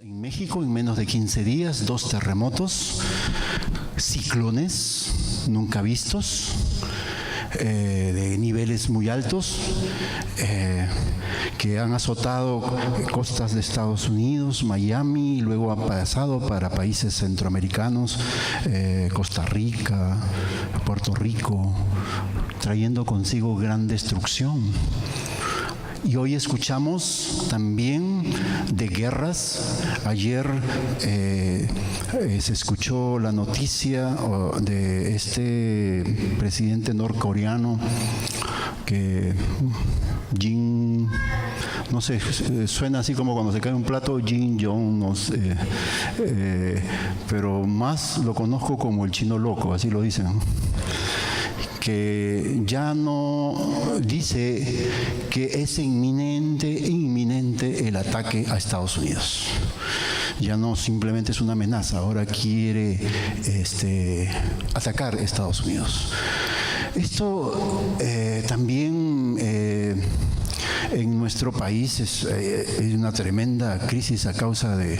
En México, en menos de 15 días, 2 terremotos, ciclones nunca vistos, de niveles muy altos, que han azotado costas de Estados Unidos, Miami, y luego han pasado para países centroamericanos, Costa Rica, Puerto Rico, trayendo consigo gran destrucción. Y hoy escuchamos también de guerras. Ayer se escuchó la noticia de este presidente norcoreano que no sé, suena así como cuando se cae un plato, Kim Jong, no sé, pero más lo conozco como el chino loco, así lo dicen, que ya no dice que es inminente el ataque a Estados Unidos. Ya no simplemente es una amenaza, ahora quiere atacar a Estados Unidos. Esto también en nuestro país es una tremenda crisis a causa de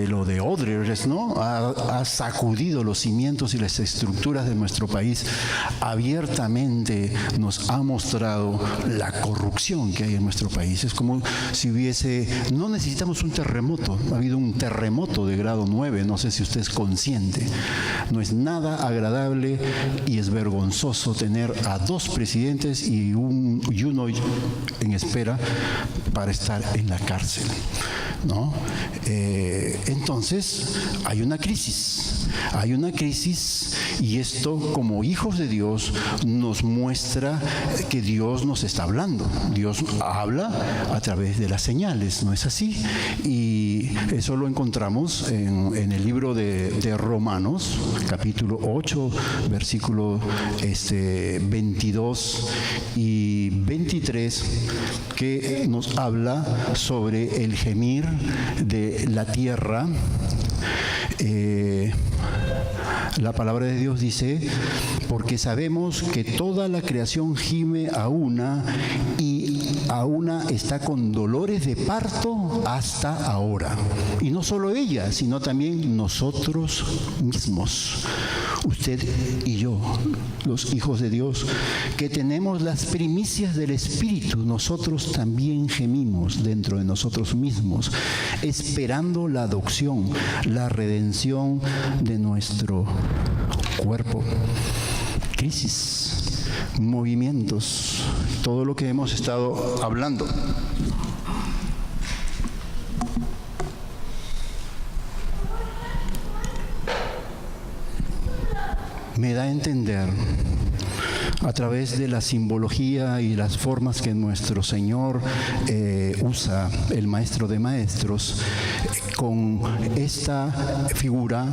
lo de Odebrecht, ¿no? Ha sacudido los cimientos y las estructuras de nuestro país. Abiertamente nos ha mostrado la corrupción que hay en nuestro país. Es como si no necesitamos un terremoto. Ha habido un terremoto de grado 9, no sé si usted es consciente. No es nada agradable y es vergonzoso tener a 2 presidentes y uno en espera para estar en la cárcel, ¿no? Entonces hay una crisis y esto, como hijos de Dios, nos muestra que Dios nos está hablando. Dios habla a través de las señales, ¿no es así? Y eso lo encontramos en el libro de Romanos, capítulo 8, versículos 22 y 23, que nos habla sobre el gemir de la tierra. La palabra de Dios dice: porque sabemos que toda la creación gime a una está con dolores de parto hasta ahora. Y no solo ella, sino también nosotros mismos, usted y yo, los hijos de Dios, que tenemos las primicias del Espíritu, nosotros también gemimos dentro de nosotros mismos, esperando la adopción, la redención de nuestro cuerpo. Crisis, movimientos, todo lo que hemos estado hablando. Me da a entender, a través de la simbología y las formas que nuestro Señor usa, el Maestro de Maestros, con esta figura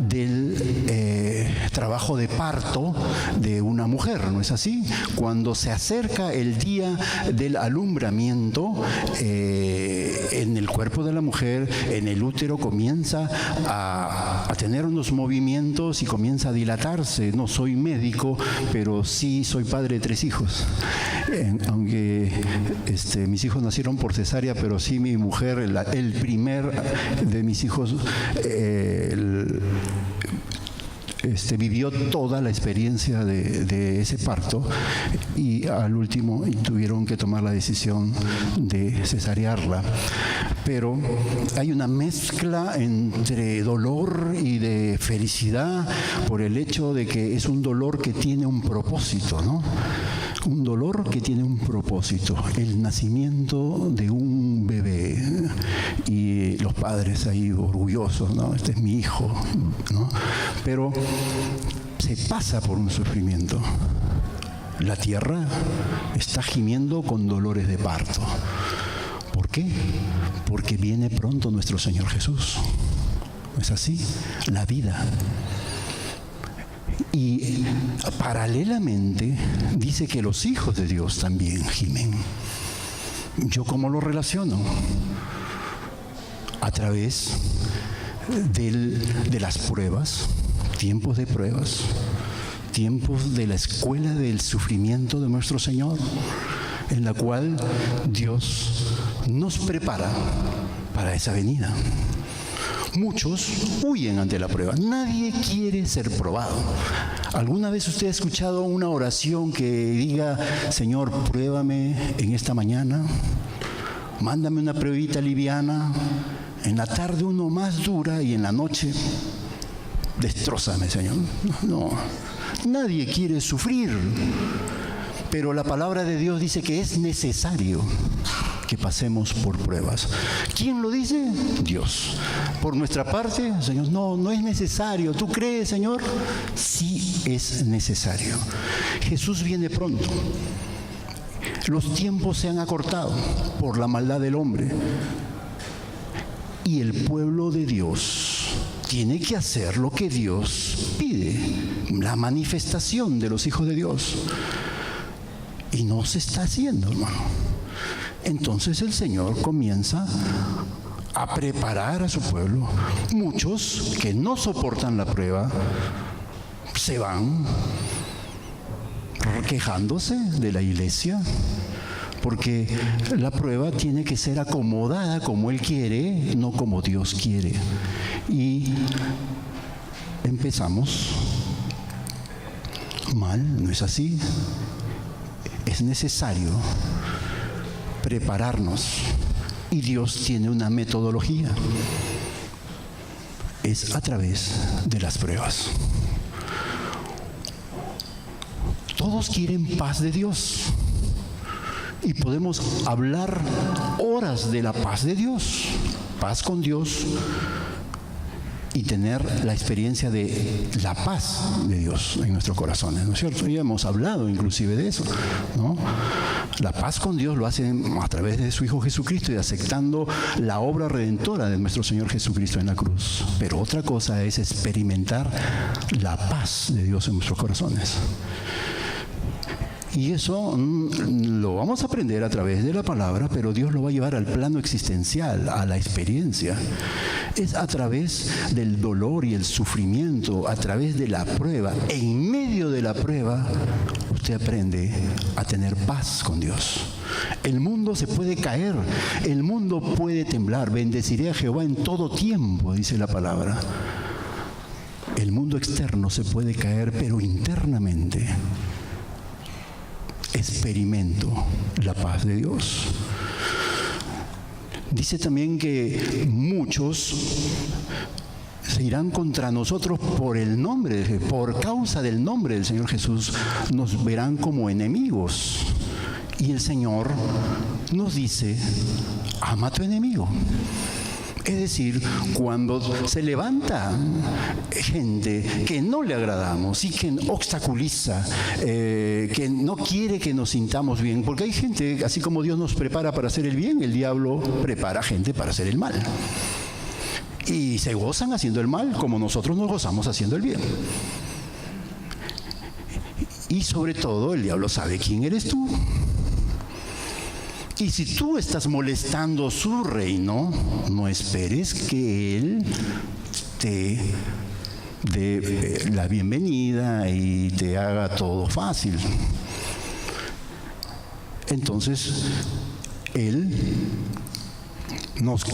del trabajo de parto de una mujer, ¿no es así? Cuando se acerca el día del alumbramiento, en el cuerpo de la mujer, en el útero, comienza a tener unos movimientos y comienza a dilatarse. No soy médico, pero sí soy padre de 3 hijos. Aunque mis hijos nacieron por cesárea, pero sí mi mujer, el primer de mis hijos, vivió toda la experiencia de ese parto, y al último tuvieron que tomar la decisión de cesarearla. Pero hay una mezcla entre dolor y de felicidad por el hecho de que es un dolor que tiene un propósito, ¿no? Un dolor que tiene un propósito, el nacimiento de un bebé, y los padres ahí orgullosos, ¿no? Este es mi hijo, ¿no? Pero se pasa por un sufrimiento. La tierra está gimiendo con dolores de parto. ¿Por qué? Porque viene pronto nuestro Señor Jesús. ¿No es así? La vida. Y paralelamente dice que los hijos de Dios también gimen. ¿Yo cómo lo relaciono? A través de las pruebas, tiempos de pruebas, tiempos de la escuela del sufrimiento de nuestro Señor, en la cual Dios nos prepara para esa venida. Muchos huyen ante la prueba. Nadie quiere ser probado. ¿Alguna vez usted ha escuchado una oración que diga, Señor, pruébame en esta mañana? Mándame una pruebita liviana. En la tarde uno más dura y en la noche, destrózame, Señor. No, nadie quiere sufrir. Pero la palabra de Dios dice que es necesario que pasemos por pruebas. ¿Quién lo dice? Dios. Por nuestra parte, Señor, no es necesario. ¿Tú crees, Señor? Sí es necesario. Jesús viene pronto. Los tiempos se han acortado por la maldad del hombre. Y el pueblo de Dios tiene que hacer lo que Dios pide. La manifestación de los hijos de Dios. Y no se está haciendo, hermano. Entonces el Señor comienza a preparar a su pueblo. Muchos que no soportan la prueba se van quejándose de la iglesia, porque la prueba tiene que ser acomodada como Él quiere, no como Dios quiere. Y empezamos mal, ¿no es así? Es necesario prepararnos y Dios tiene una metodología. Es a través de las pruebas. Todos quieren paz de Dios y podemos hablar horas de la paz de Dios, paz con Dios, y tener la experiencia de la paz de Dios en nuestros corazones, ¿no es cierto? Ya hemos hablado inclusive de eso, ¿no? La paz con Dios lo hacen a través de su Hijo Jesucristo y aceptando la obra redentora de nuestro Señor Jesucristo en la cruz. Pero otra cosa es experimentar la paz de Dios en nuestros corazones. Y eso lo vamos a aprender a través de la palabra, pero Dios lo va a llevar al plano existencial, a la experiencia. Es a través del dolor y el sufrimiento, a través de la prueba. En medio de la prueba, usted aprende a tener paz con Dios. El mundo se puede caer, el mundo puede temblar. Bendeciré a Jehová en todo tiempo, dice la palabra. El mundo externo se puede caer, pero internamente experimento la paz de Dios. Dice también que muchos se irán contra nosotros por causa del nombre del Señor Jesús, nos verán como enemigos. Y el Señor nos dice, ama a tu enemigo. Es decir, cuando se levanta gente que no le agradamos y que obstaculiza, que no quiere que nos sintamos bien, porque hay gente, así como Dios nos prepara para hacer el bien, el diablo prepara gente para hacer el mal. Y se gozan haciendo el mal como nosotros nos gozamos haciendo el bien. Y sobre todo, el diablo sabe quién eres tú. Y si tú estás molestando su reino, no esperes que Él te dé la bienvenida y te haga todo fácil. Entonces, Él nos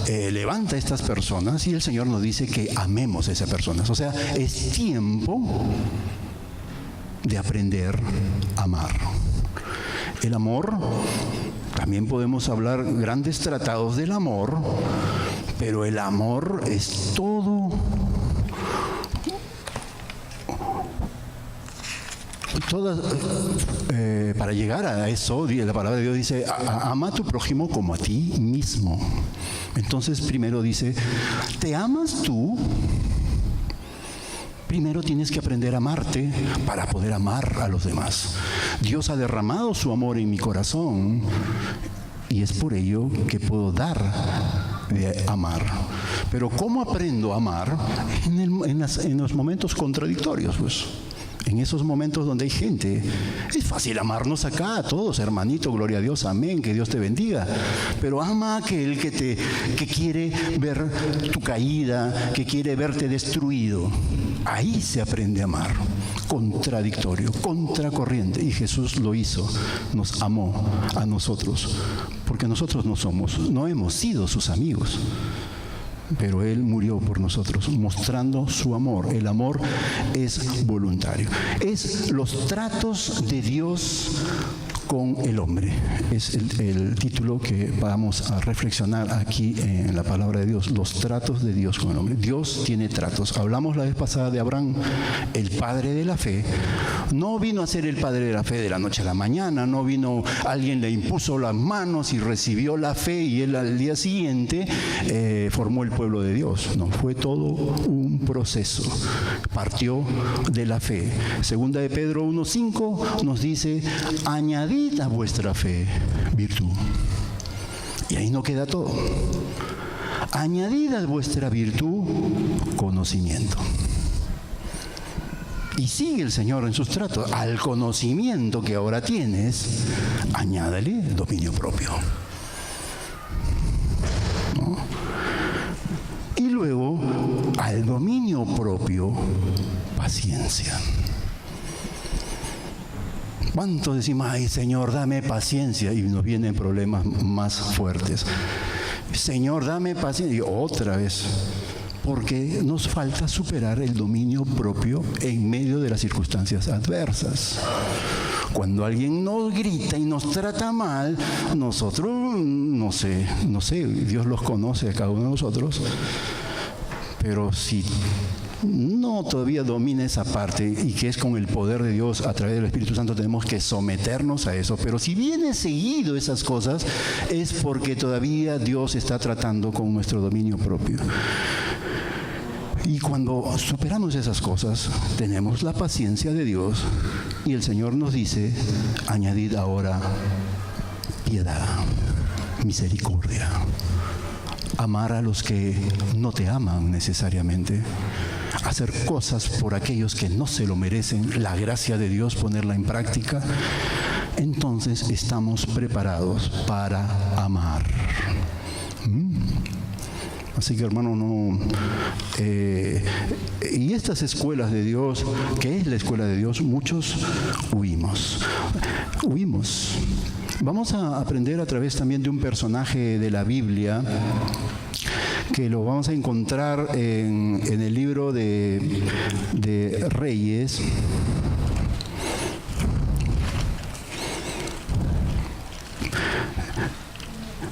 levanta a estas personas y el Señor nos dice que amemos a esas personas. O sea, es tiempo de aprender a amar. El amor, también podemos hablar grandes tratados del amor, pero el amor es todo. Para llegar a eso, la palabra de Dios dice, ama a tu prójimo como a ti mismo. Entonces primero dice, ¿te amas tú? Primero tienes que aprender a amarte para poder amar a los demás. Dios ha derramado su amor en mi corazón y es por ello que puedo dar de amar. Pero ¿cómo aprendo a amar? En los momentos contradictorios, pues. En esos momentos donde hay gente, es fácil amarnos acá a todos, hermanito, gloria a Dios, amén, que Dios te bendiga. Pero ama a aquel que quiere ver tu caída, que quiere verte destruido. Ahí se aprende a amar, contradictorio, contracorriente. Y Jesús lo hizo, nos amó a nosotros, porque nosotros no hemos sido sus amigos. pero Él murió por nosotros, mostrando su amor. El amor es voluntario. Es los tratos de Dios con el hombre. Es el título que vamos a reflexionar aquí en la palabra de Dios, los tratos de Dios con el hombre. Dios tiene tratos. Hablamos la vez pasada de Abraham, el padre de la fe. No vino a ser el padre de la fe de la noche a la mañana, no vino, alguien le impuso las manos y recibió la fe y él al día siguiente formó el pueblo de Dios. No, fue todo un proceso. Partió de la fe. Segunda de Pedro 1:5 nos dice: añadid a vuestra fe virtud. Y ahí no queda todo. Añadid a vuestra virtud conocimiento. Y sigue el Señor en sus tratos. Al conocimiento que ahora tienes, añádale dominio propio. ¿No? Y luego, al dominio propio, paciencia. ¿Cuánto decimos, ay Señor, dame paciencia? Y nos vienen problemas más fuertes. Señor, dame paciencia. Y otra vez, porque nos falta superar el dominio propio en medio de las circunstancias adversas. Cuando alguien nos grita y nos trata mal, nosotros, no sé, Dios los conoce a cada uno de nosotros, pero si no todavía domina esa parte, y que es con el poder de Dios a través del Espíritu Santo, tenemos que someternos a eso. Pero si viene seguido esas cosas, es porque todavía Dios está tratando con nuestro dominio propio. Y cuando superamos esas cosas, tenemos la paciencia de Dios, y el Señor nos dice: añadid ahora piedad, misericordia. Amar a los que no te aman necesariamente. Hacer cosas por aquellos que no se lo merecen, la gracia de Dios, ponerla en práctica. Entonces estamos preparados para amar. Así que, hermano, y estas escuelas de Dios, ¿qué es la escuela de Dios? Muchos huimos. Vamos a aprender a través también de un personaje de la Biblia, que lo vamos a encontrar en el libro de Reyes.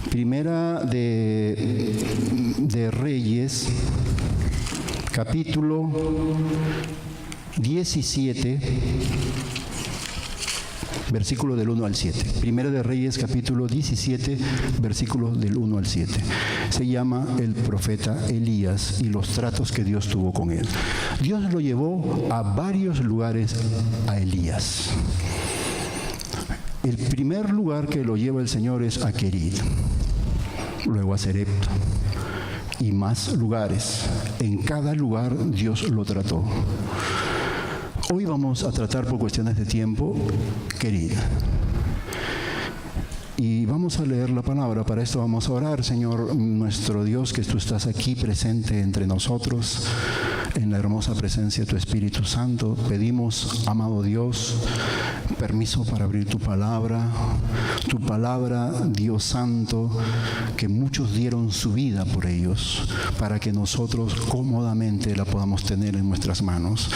Primera de Reyes, capítulo 17, versículo del 1 al 7. Primera de Reyes, capítulo 17, versículos del 1 al 7. Se llama el profeta Elías y los tratos que Dios tuvo con él. Dios lo llevó a varios lugares a Elías. El primer lugar que lo lleva el Señor es a Querid, luego a Serepta y más lugares. En cada lugar Dios lo trató. Hoy vamos a tratar, por cuestiones de tiempo, Querid. Y vamos a leer la palabra. Para esto vamos a orar. Señor nuestro Dios, que tú estás aquí presente entre nosotros, en la hermosa presencia de tu Espíritu Santo, pedimos, amado Dios, permiso para abrir tu palabra, Dios Santo, que muchos dieron su vida por ellos, para que nosotros cómodamente la podamos tener en nuestras manos.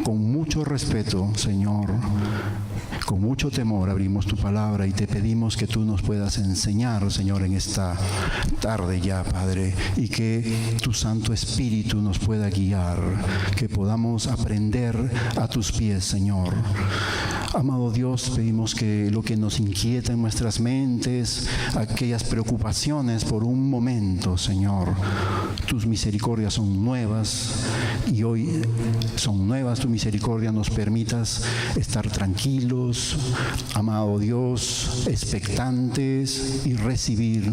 Con mucho respeto, Señor, con mucho temor abrimos tu palabra y te pedimos que tú nos puedas enseñar, Señor, en esta tarde ya, Padre, y que tu Santo Espíritu nos pueda guiar, que podamos aprender a tus pies, Señor. Amado Dios, pedimos que lo que nos inquieta en nuestras mentes, aquellas preocupaciones por un momento, Señor, tus misericordias son nuevas y hoy son nuevas tu misericordia, nos permitas estar tranquilos, amado Dios, expectantes y recibir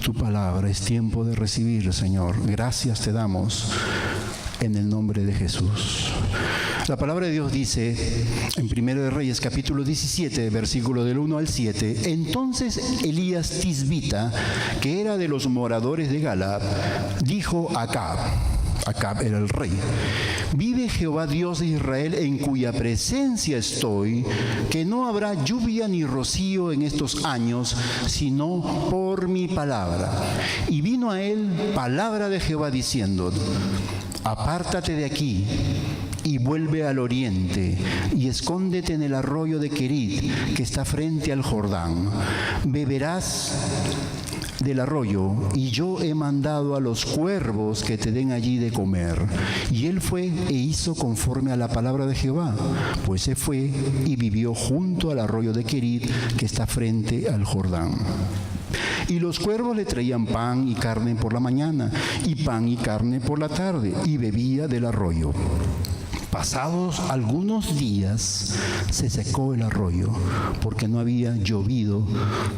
tu palabra. Es tiempo de recibir, Señor. Gracias te damos en el nombre de Jesús. La palabra de Dios dice en 1 de Reyes, capítulo 17, versículo del 1 al 7, entonces Elías Tisbita, que era de los moradores de Galad, dijo a Acab, Acab era el rey. Vive Jehová Dios de Israel, en cuya presencia estoy, que no habrá lluvia ni rocío en estos años, sino por mi palabra. Y vino a él palabra de Jehová diciendo: apártate de aquí y vuelve al oriente, y escóndete en el arroyo de Querit, que está frente al Jordán. Beberás del arroyo, y yo he mandado a los cuervos que te den allí de comer. Y él fue e hizo conforme a la palabra de Jehová, pues se fue y vivió junto al arroyo de Querit, que está frente al Jordán. Y los cuervos le traían pan y carne por la mañana, y pan y carne por la tarde, y bebía del arroyo. Pasados algunos días se secó el arroyo, porque no había llovido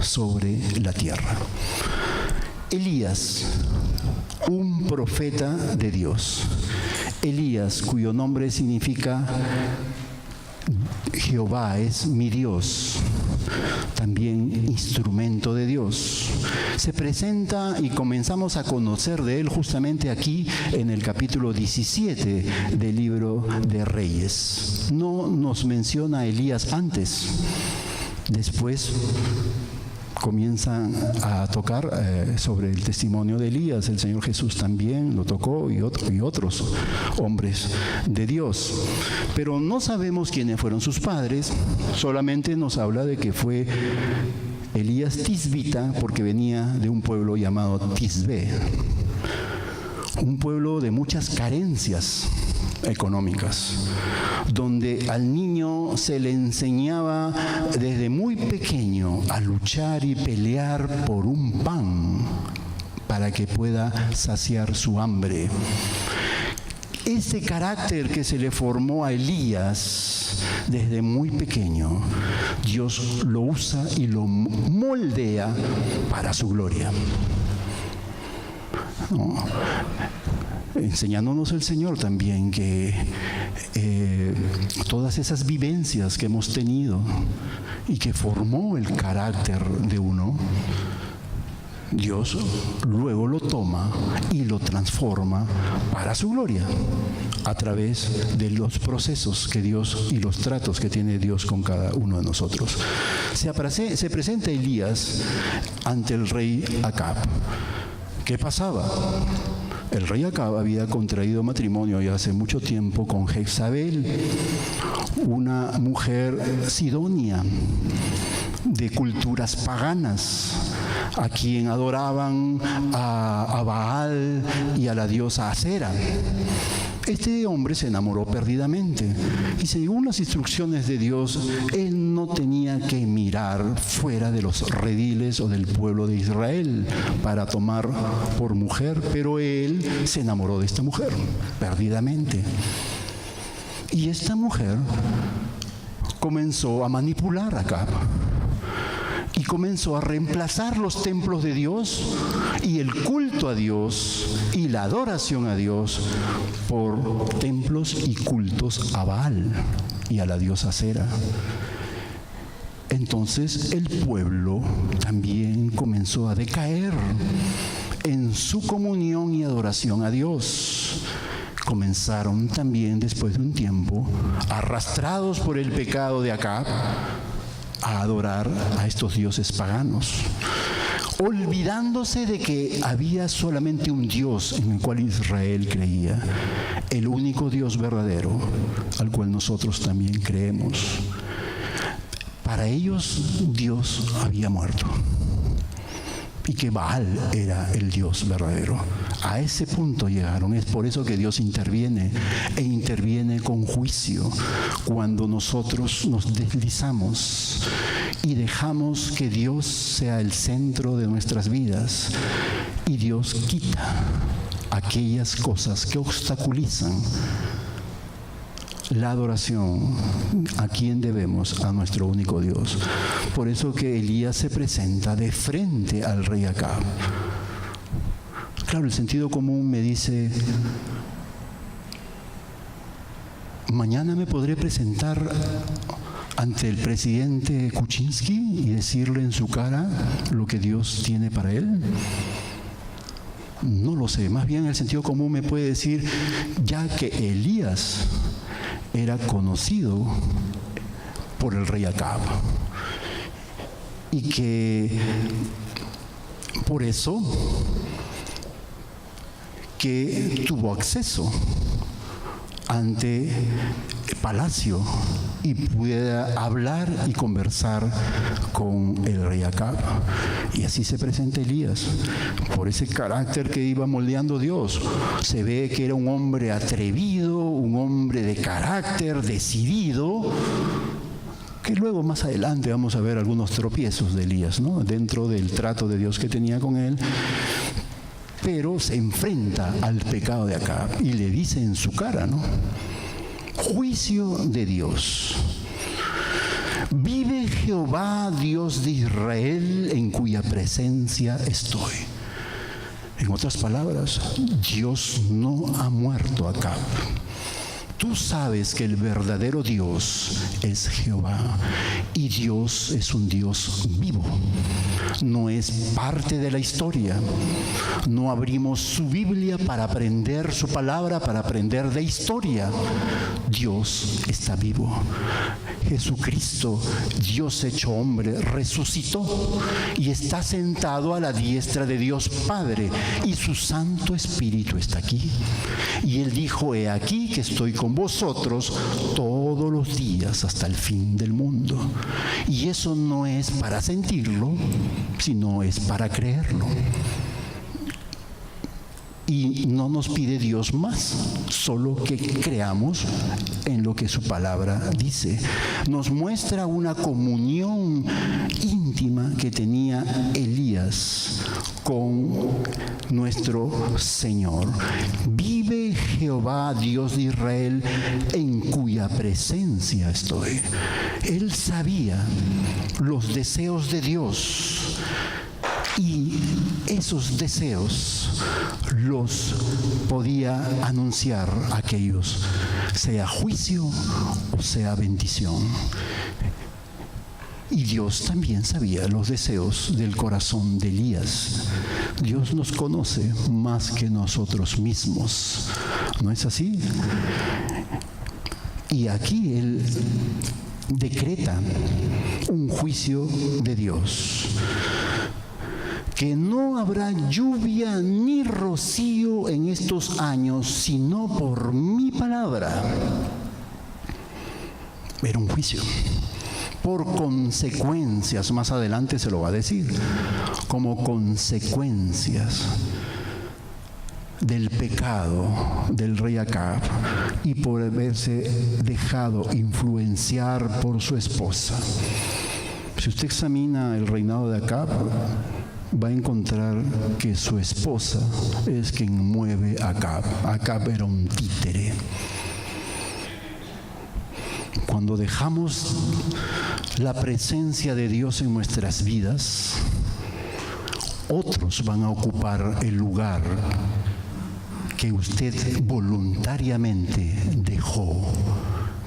sobre la tierra. Elías, un profeta de Dios. Elías, cuyo nombre significa Jehová es mi Dios, también instrumento de Dios. Se presenta y comenzamos a conocer de él justamente aquí en el capítulo 17 del libro de Reyes. No nos menciona a Elías antes. Después comienzan a tocar sobre el testimonio de Elías. El Señor Jesús también lo tocó y otros hombres de Dios. Pero no sabemos quiénes fueron sus padres, solamente nos habla de que fue Elías tisbita, porque venía de un pueblo llamado Tisbe, un pueblo de muchas carencias económicas, donde al niño se le enseñaba desde muy pequeño a luchar y pelear por un pan para que pueda saciar su hambre. Ese carácter que se le formó a Elías desde muy pequeño, Dios lo usa y lo moldea para su gloria. ¿No? Enseñándonos el Señor también que todas esas vivencias que hemos tenido y que formó el carácter de uno, Dios luego lo toma y lo transforma para su gloria a través de los procesos que Dios y los tratos que tiene Dios con cada uno de nosotros. Se presenta Elías ante el rey Acab. ¿Qué pasaba? El rey Acab había contraído matrimonio ya hace mucho tiempo con Jezabel, una mujer sidonia de culturas paganas, a quien adoraban a Baal y a la diosa Acera. Este hombre se enamoró perdidamente y según las instrucciones de Dios, él no tenía que mirar fuera de los rediles o del pueblo de Israel para tomar por mujer, pero él se enamoró de esta mujer perdidamente. Y esta mujer comenzó a manipular a Acab y comenzó a reemplazar los templos de Dios y el culto a Dios y la adoración a Dios por templos y cultos a Baal y a la diosa Acera. Entonces el pueblo también comenzó a decaer en su comunión y adoración a Dios. Comenzaron también, después de un tiempo, arrastrados por el pecado de Acab, a adorar a estos dioses paganos, olvidándose de que había solamente un Dios en el cual Israel creía, el único Dios verdadero, al cual nosotros también creemos. Para ellos Dios había muerto y que Baal era el Dios verdadero. A ese punto llegaron. Es por eso que Dios interviene, e interviene con juicio cuando nosotros nos deslizamos y dejamos que Dios sea el centro de nuestras vidas, y Dios quita aquellas cosas que obstaculizan la adoración a quien debemos, a nuestro único Dios. Por eso que Elías se presenta de frente al rey Acab. Claro, el sentido común me dice: mañana me podré presentar ante el presidente Kuczynski y decirle en su cara lo que Dios tiene para él. No lo sé, más bien el sentido común me puede decir, ya que Elías era conocido por el rey Acab y que por eso que tuvo acceso ante el palacio y pudiera hablar y conversar con el rey Acab. Y así se presenta Elías, por ese carácter que iba moldeando Dios. Se ve que era un hombre atrevido, un hombre de carácter, decidido, que luego más adelante vamos a ver algunos tropiezos de Elías, ¿no?, dentro del trato de Dios que tenía con él. Pero se enfrenta al pecado de Acab y le dice en su cara, ¿no?, juicio de Dios. Vive Jehová, Dios de Israel, en cuya presencia estoy. En otras palabras, Dios no ha muerto a Acab. Tú sabes que el verdadero Dios es Jehová y Dios es un Dios vivo. No es parte de la historia. No abrimos su Biblia para aprender su palabra, para aprender de historia. Dios está vivo. Jesucristo, Dios hecho hombre, resucitó y está sentado a la diestra de Dios Padre y su Santo Espíritu está aquí. Y Él dijo, he aquí que estoy con vosotros todos los días hasta el fin del mundo. Y eso no es para sentirlo, sino es para creerlo. Y no nos pide Dios más, solo que creamos en lo que su palabra dice. Nos muestra una comunión íntima que tenía Elías con nuestro Señor. Vive Jehová, Dios de Israel, en cuya presencia estoy. Él sabía los deseos de Dios. Y esos deseos los podía anunciar a aquellos, sea juicio o sea bendición. Y Dios también sabía los deseos del corazón de Elías. Dios nos conoce más que nosotros mismos. ¿No es así? Y aquí Él decreta un juicio de Dios. Que no habrá lluvia ni rocío en estos años, sino por mi palabra. Era un juicio. Por consecuencias, más adelante se lo va a decir, como consecuencias del pecado del rey Acab y por haberse dejado influenciar por su esposa. Si usted examina el reinado de Acab, va a encontrar que su esposa es quien mueve a Acab. Acab era un títere. Cuando dejamos la presencia de Dios en nuestras vidas, otros van a ocupar el lugar que usted voluntariamente dejó,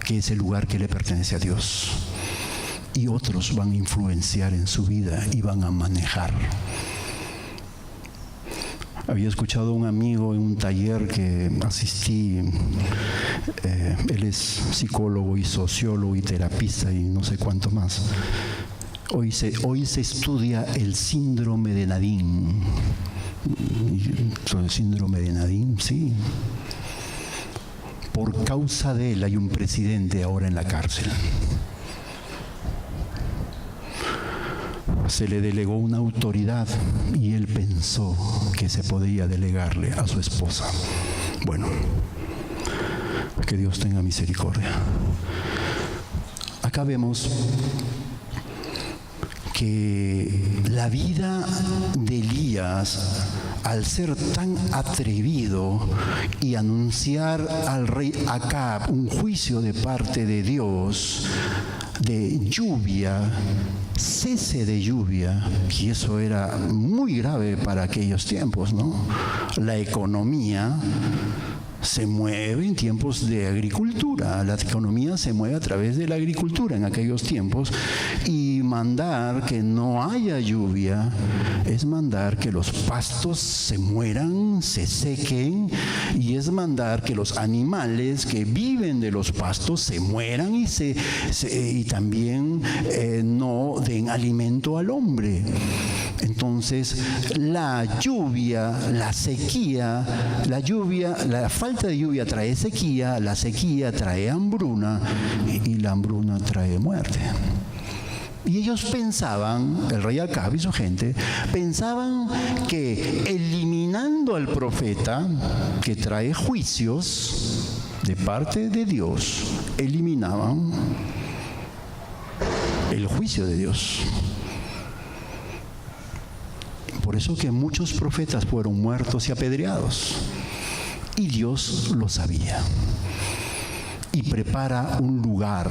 que es el lugar que le pertenece a Dios. Y otros van a influenciar en su vida y van a manejar. Había escuchado a un amigo en un taller que asistí, él es psicólogo y sociólogo y terapista y no sé cuánto más. Hoy se estudia el síndrome de Nadine. ¿El síndrome de Nadine? Sí. Por causa de él hay un presidente ahora en la cárcel. Se le delegó una autoridad y él pensó que se podía delegarle a su esposa. Bueno, que Dios tenga misericordia. Acá vemos que la vida de Elías, al ser tan atrevido y anunciar al rey Acab un juicio de parte de Dios, de lluvia, cese de lluvia, y eso era muy grave para aquellos tiempos, ¿no? La economía se mueve en tiempos de agricultura, la economía se mueve a través de la agricultura en aquellos tiempos, y mandar que no haya lluvia es mandar que los pastos se mueran, se sequen, y es mandar que los animales que viven de los pastos se mueran y también no den alimento al hombre. Entonces, la lluvia, la sequía, la falta de lluvia trae sequía, la sequía trae hambruna y la hambruna trae muerte. Y ellos pensaban, el rey Acab y su gente, pensaban que eliminando al profeta que trae juicios de parte de Dios, eliminaban el juicio de Dios. Por eso que muchos profetas fueron muertos y apedreados. Y Dios lo sabía. Y prepara un lugar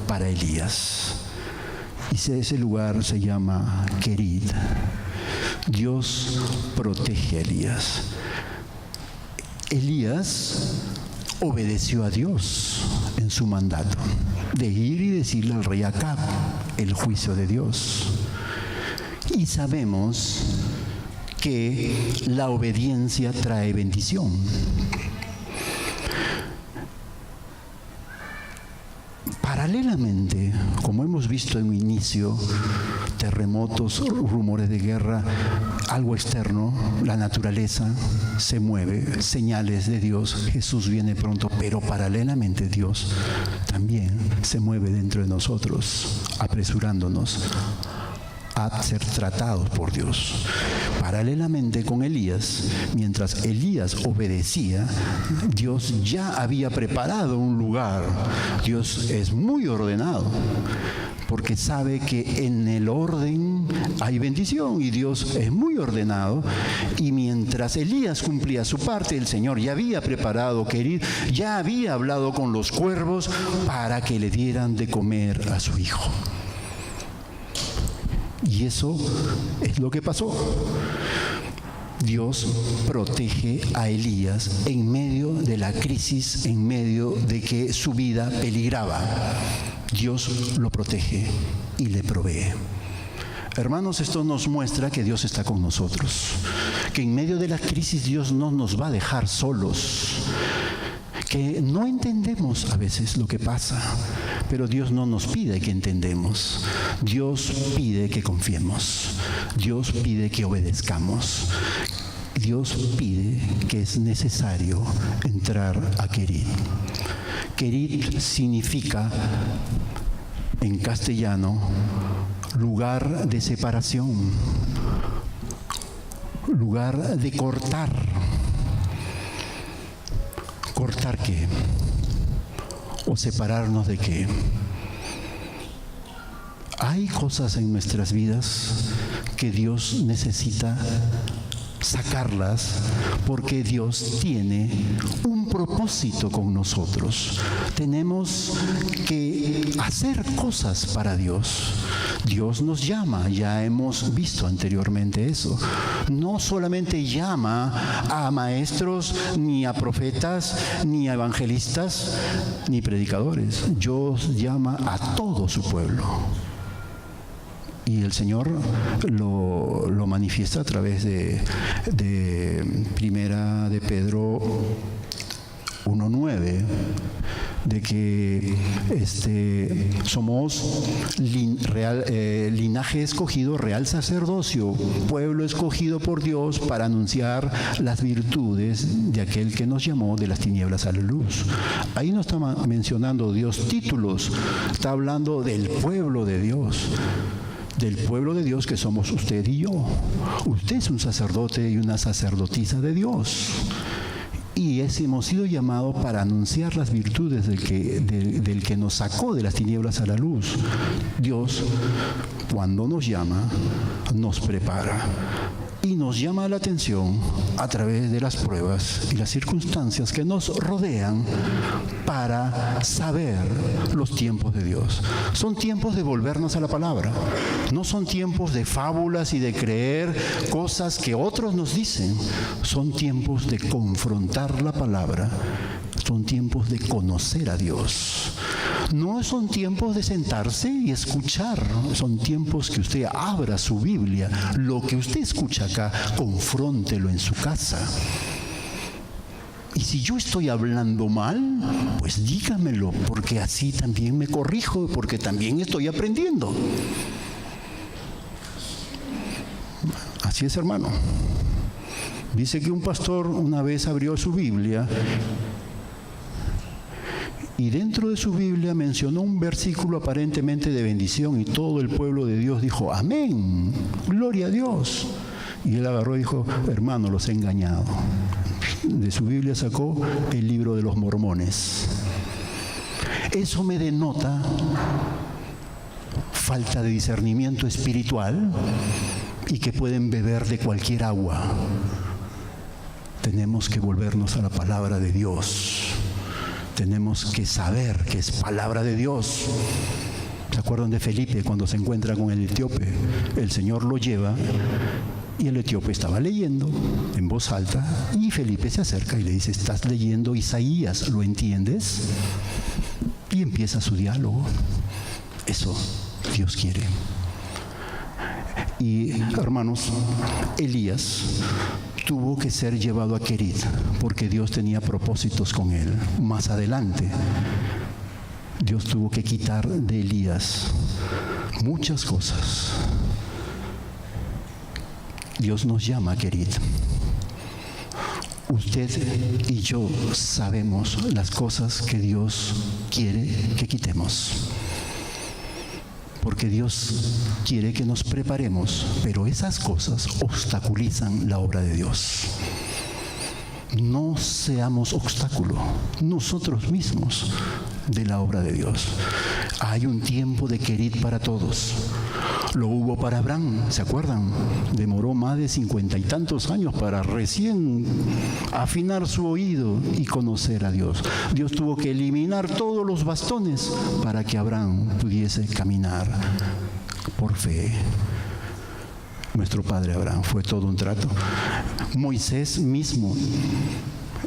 para Elías. Y ese lugar se llama Querid. Dios protege a Elías. Elías obedeció a Dios en su mandato de ir y decirle al rey Acab el juicio de Dios. Y sabemos que la obediencia trae bendición. Paralelamente, como hemos visto en un inicio, terremotos, rumores de guerra, algo externo, la naturaleza se mueve, señales de Dios, Jesús viene pronto, pero paralelamente Dios también se mueve dentro de nosotros, apresurándonos a ser tratados por Dios. Paralelamente con Elías, mientras Elías obedecía, Dios ya había preparado un lugar. Dios es muy ordenado, porque sabe que en el orden hay bendición, y Dios es muy ordenado. Y mientras Elías cumplía su parte, el Señor ya había preparado Querid, ya había hablado con los cuervos para que le dieran de comer a su hijo. Y eso es lo que pasó. Dios protege a Elías en medio de la crisis, en medio de que su vida peligraba. Dios lo protege y le provee. Hermanos, esto nos muestra que Dios está con nosotros, que en medio de la crisis Dios no nos va a dejar solos, que no entendemos a veces lo que pasa, pero Dios no nos pide que entendemos. Dios pide que confiemos. Dios pide que obedezcamos. Dios pide que es necesario entrar a Querid. Querid significa, en castellano, lugar de separación, lugar de cortar. ¿Cortar qué? ¿O separarnos de qué? Hay cosas en nuestras vidas que Dios necesita sacarlas, porque Dios tiene un propósito con nosotros. Tenemos que hacer cosas para Dios. Dios nos llama, ya hemos visto anteriormente eso. No solamente llama a maestros, ni a profetas, ni a evangelistas, ni predicadores. Dios llama a todo su pueblo. Y el Señor lo manifiesta a través de Primera de Pedro 1:9, de que somos linaje escogido, real sacerdocio, pueblo escogido por Dios para anunciar las virtudes de aquel que nos llamó de las tinieblas a la luz. Ahí no está mencionando Dios títulos, está hablando del pueblo de Dios. Del pueblo de Dios que somos usted y yo. Usted es un sacerdote y una sacerdotisa de Dios. Y hemos sido llamados para anunciar las virtudes del que nos sacó de las tinieblas a la luz. Dios, cuando nos llama, nos prepara. Y nos llama la atención a través de las pruebas y las circunstancias que nos rodean para saber los tiempos de Dios. Son tiempos de volvernos a la palabra. No son tiempos de fábulas y de creer cosas que otros nos dicen. Son tiempos de confrontar la palabra Son tiempos de conocer a Dios. No son tiempos de sentarse y escuchar. Son tiempos que usted abra su Biblia. Lo que usted escucha acá, confróntelo en su casa. Y si yo estoy hablando mal, pues dígamelo, porque así también me corrijo, porque también estoy aprendiendo. Así es, hermano. Dice que un pastor una vez abrió su Biblia y dentro de su Biblia mencionó un versículo aparentemente de bendición y todo el pueblo de Dios dijo, amén, gloria a Dios. Y él agarró y dijo, hermano, los he engañado. De su Biblia sacó el libro de los mormones. Eso me denota falta de discernimiento espiritual y que pueden beber de cualquier agua. Tenemos que volvernos a la palabra de Dios. Tenemos que saber que es palabra de Dios. ¿Se acuerdan de Felipe cuando se encuentra con el etíope? El Señor lo lleva y el etíope estaba leyendo en voz alta y Felipe se acerca y le dice, ¿estás leyendo Isaías? ¿Lo entiendes? Y empieza su diálogo. Eso Dios quiere. Y hermanos, Elías tuvo que ser llevado a Querit porque Dios tenía propósitos con él. Más adelante, Dios tuvo que quitar de Elías muchas cosas. Dios nos llama a Querit. Usted y yo sabemos las cosas que Dios quiere que quitemos. Porque Dios quiere que nos preparemos, pero esas cosas obstaculizan la obra de Dios. No seamos obstáculo, nosotros mismos, de la obra de Dios. Hay un tiempo de Querit para todos. Lo hubo para Abraham, ¿se acuerdan? Demoró más de 50 y tantos años para recién afinar su oído y conocer a Dios. Dios tuvo que eliminar todos los bastones para que Abraham pudiese caminar por fe. Nuestro padre Abraham, fue todo un trato. Moisés mismo,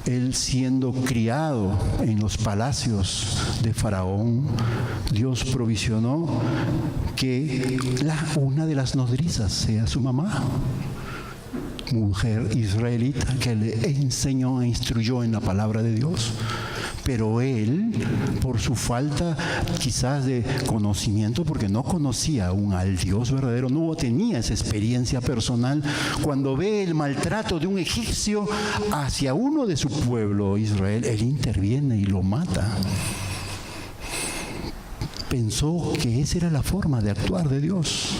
él siendo criado en los palacios de Faraón, Dios provisionó que una de las nodrizas sea su mamá, mujer israelita que le enseñó e instruyó en la palabra de Dios. Pero él, por su falta quizás de conocimiento, porque no conocía aún al Dios verdadero, no tenía esa experiencia personal, cuando ve el maltrato de un egipcio hacia uno de su pueblo, Israel, él interviene y lo mata. Pensó que esa era la forma de actuar de Dios.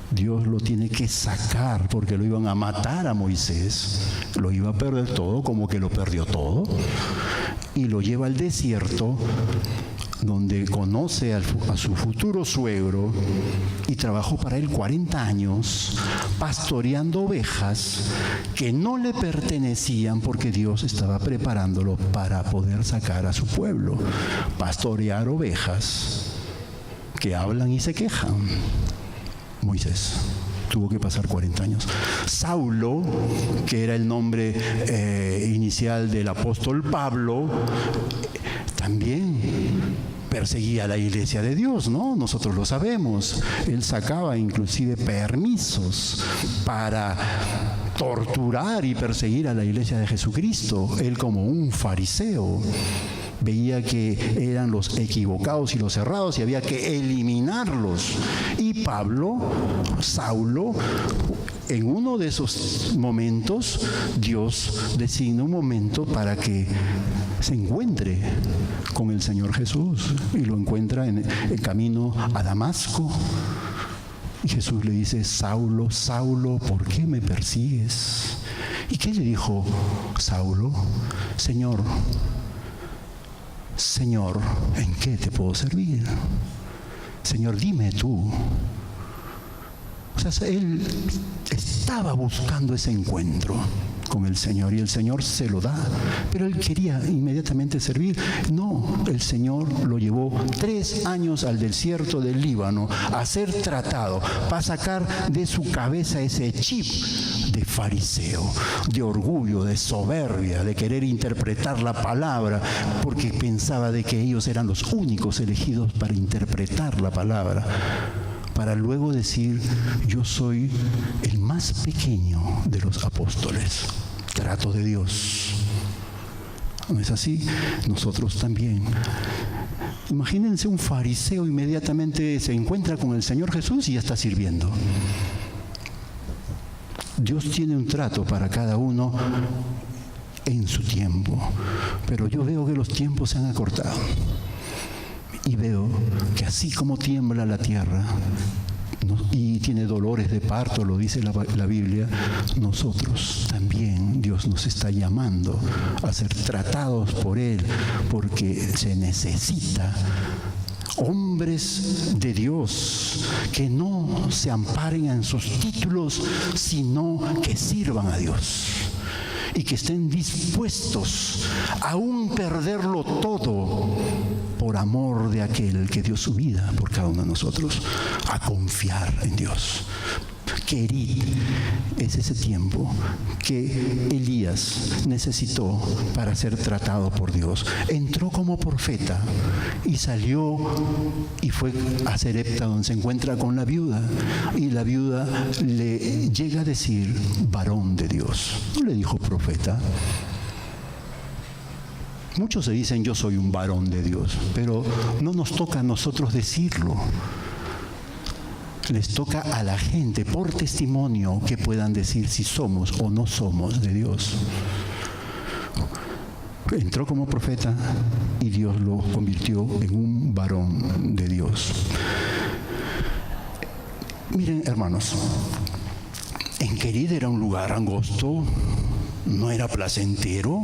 Dios lo tiene que sacar porque lo iban a matar a Moisés, lo iba a perder todo, como que lo perdió todo, y lo lleva al desierto donde conoce a su futuro suegro y trabajó para él 40 años pastoreando ovejas que no le pertenecían porque Dios estaba preparándolo para poder sacar a su pueblo. Pastorear ovejas que hablan y se quejan. Moisés tuvo que pasar 40 años. Saulo, que era el nombre inicial del apóstol Pablo, también perseguía a la iglesia de Dios, ¿no? Nosotros lo sabemos. Él sacaba inclusive permisos para torturar y perseguir a la iglesia de Jesucristo. Él, como un fariseo, veía que eran los equivocados y los errados y había que eliminarlos. Y Saulo, en uno de esos momentos, Dios designa un momento para que se encuentre con el Señor Jesús y lo encuentra en el camino a Damasco. Y Jesús le dice: Saulo, Saulo, ¿por qué me persigues? ¿Y qué le dijo Saulo? Señor, ¿en qué te puedo servir? Señor, dime tú. O sea, él estaba buscando ese encuentro con el Señor y el Señor se lo da, pero él quería inmediatamente servir. No, el Señor lo llevó 3 años al desierto del Líbano a ser tratado, para sacar de su cabeza ese chip de fariseo, de orgullo, de soberbia, de querer interpretar la palabra, porque pensaba de que ellos eran los únicos elegidos para interpretar la palabra, para luego decir: yo soy el más pequeño de los apóstoles. Trato de Dios. ¿No es así? Nosotros también. Imagínense un fariseo, inmediatamente se encuentra con el Señor Jesús y ya está sirviendo. Dios tiene un trato para cada uno en su tiempo, pero yo veo que los tiempos se han acortado y veo que así como tiembla la tierra y tiene dolores de parto, lo dice la Biblia, nosotros también, Dios nos está llamando a ser tratados por Él, porque se necesita hombres de Dios que no se amparen en sus títulos, sino que sirvan a Dios y que estén dispuestos a aún perderlo todo por amor de aquel que dio su vida por cada uno de nosotros, a confiar en Dios. Querid es ese tiempo que Elías necesitó para ser tratado por Dios. Entró como profeta y salió y fue a Sarepta, donde se encuentra con la viuda, y la viuda le llega a decir: varón de Dios. No le dijo profeta. Muchos se dicen: yo soy un varón de Dios, pero no nos toca a nosotros decirlo. Les toca a la gente, por testimonio, que puedan decir si somos o no somos de Dios. Entró como profeta y Dios lo convirtió en un varón de Dios. Miren, hermanos, en Querid era un lugar angosto, no era placentero,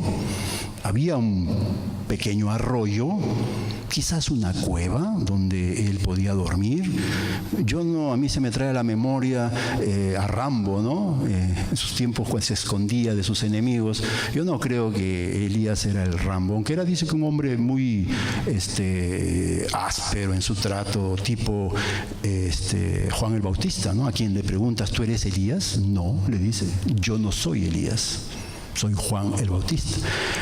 había un pequeño arroyo, quizás una cueva donde él podía dormir. A mí se me trae a la memoria a Rambo, ¿no? En sus tiempos, cuando se escondía de sus enemigos. Yo no creo que Elías era el Rambo, aunque dice que un hombre muy áspero en su trato, tipo Juan el Bautista, ¿no? A quien le preguntas: ¿tú eres Elías? No, le dice: yo no soy Elías, soy Juan el Bautista.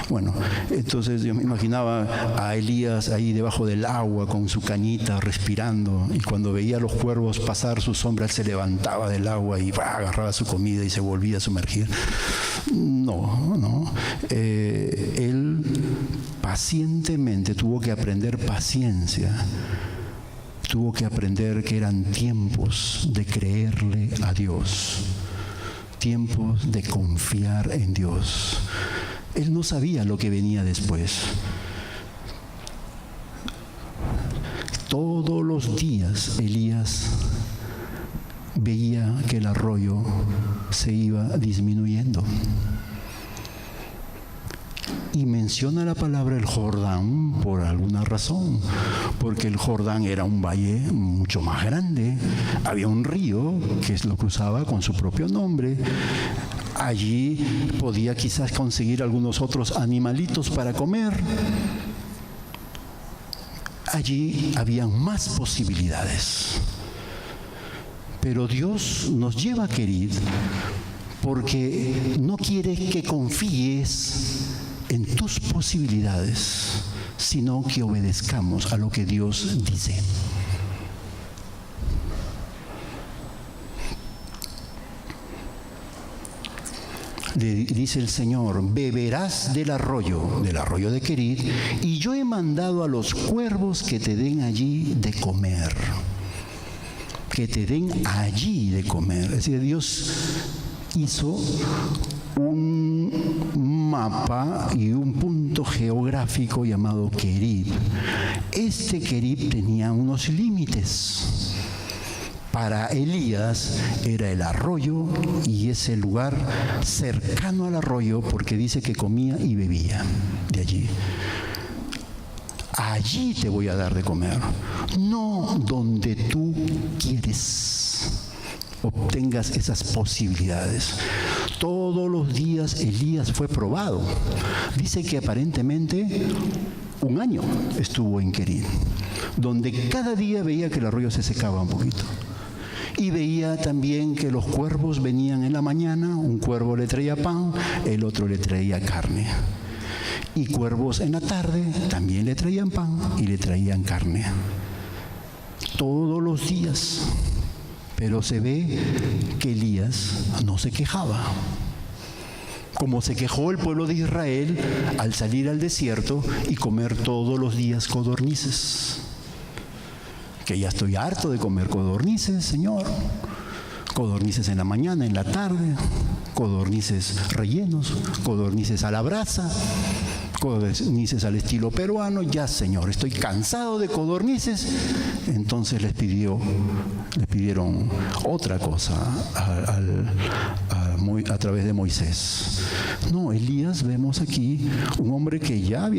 Bueno, entonces yo me imaginaba a Elías ahí debajo del agua con su cañita respirando, y cuando veía a los cuervos pasar su sombra, él se levantaba del agua y agarraba su comida y se volvía a sumergir. No. Él pacientemente tuvo que aprender paciencia. Tuvo que aprender que eran tiempos de creerle a Dios, tiempos de confiar en Dios. Él no sabía lo que venía después. Todos los días Elías veía que el arroyo se iba disminuyendo. Y menciona la palabra el Jordán por alguna razón, porque el Jordán era un valle mucho más grande, había un río que lo cruzaba con su propio nombre. Allí podía quizás conseguir algunos otros animalitos para comer. Allí habían más posibilidades. Pero Dios nos lleva a Querid porque no quiere que confíes en tus posibilidades, sino que obedezcamos a lo que Dios dice. Le dice el Señor: beberás del arroyo de Querid, y yo he mandado a los cuervos que te den allí de comer. Que te den allí de comer. Es decir, Dios hizo un mapa y un punto geográfico llamado Querid. Este Querid tenía unos límites. Para Elías era el arroyo y ese lugar cercano al arroyo, porque dice que comía y bebía de allí. Allí te voy a dar de comer, no donde tú quieres obtengas esas posibilidades. Todos los días Elías fue probado. Dice que aparentemente 1 año estuvo en Querid, donde cada día veía que el arroyo se secaba un poquito. Y veía también que los cuervos venían en la mañana, un cuervo le traía pan, el otro le traía carne. Y cuervos en la tarde también le traían pan y le traían carne. Todos los días. Pero se ve que Elías no se quejaba. Como se quejó el pueblo de Israel al salir al desierto y comer todos los días codornices. Que ya estoy harto de comer codornices, Señor. Codornices en la mañana, en la tarde, codornices rellenos, codornices a la brasa, codornices al estilo peruano. Ya, Señor, estoy cansado de codornices. Entonces les pidieron otra cosa a través de Moisés. No, Elías, vemos aquí un hombre que ya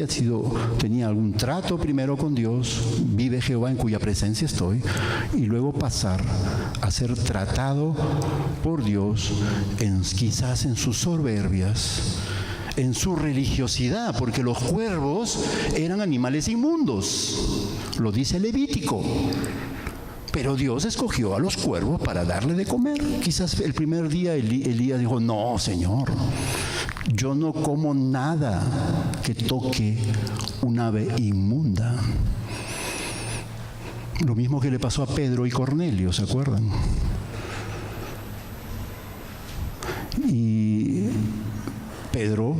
tenía algún trato primero con Dios, vive Jehová en cuya presencia estoy, y luego pasar a ser tratado por Dios quizás en sus soberbias, en su religiosidad, porque los cuervos eran animales inmundos, lo dice Levítico. Pero Dios escogió a los cuervos para darle de comer. Quizás el primer día Elías dijo, no, Señor, yo no como nada que toque un ave inmunda. Lo mismo que le pasó a Pedro y Cornelio, ¿se acuerdan? Y Pedro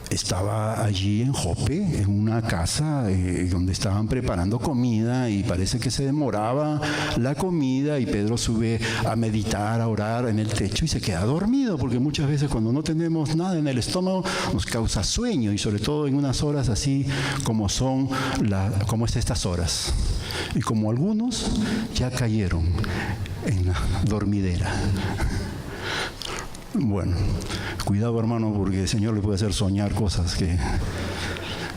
estaba allí en Jope, en una casa donde estaban preparando comida, y parece que se demoraba la comida y Pedro sube a meditar, a orar en el techo y se queda dormido, porque muchas veces cuando no tenemos nada en el estómago nos causa sueño, y sobre todo en unas horas así como es estas horas. Y como algunos ya cayeron en la dormidera. Bueno, cuidado, hermano, porque el Señor le puede hacer soñar cosas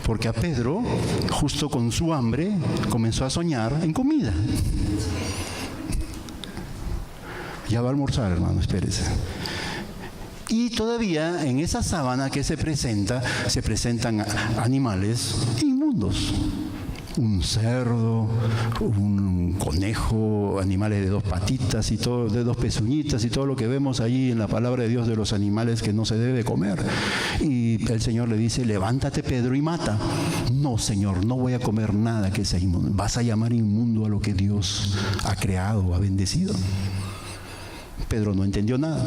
Porque a Pedro, justo con su hambre, comenzó a soñar en comida. Ya va a almorzar, hermano, espérese. Y todavía en esa sábana que se presentan animales inmundos. Un cerdo, un conejo, animales de 2 patitas y todo, de 2 pezuñitas y todo lo que vemos allí en la palabra de Dios de los animales que no se debe comer. Y el Señor le dice, levántate, Pedro, y mata. No, Señor, no voy a comer nada que sea inmundo. Vas a llamar inmundo a lo que Dios ha creado, ha bendecido. Pedro no entendió nada.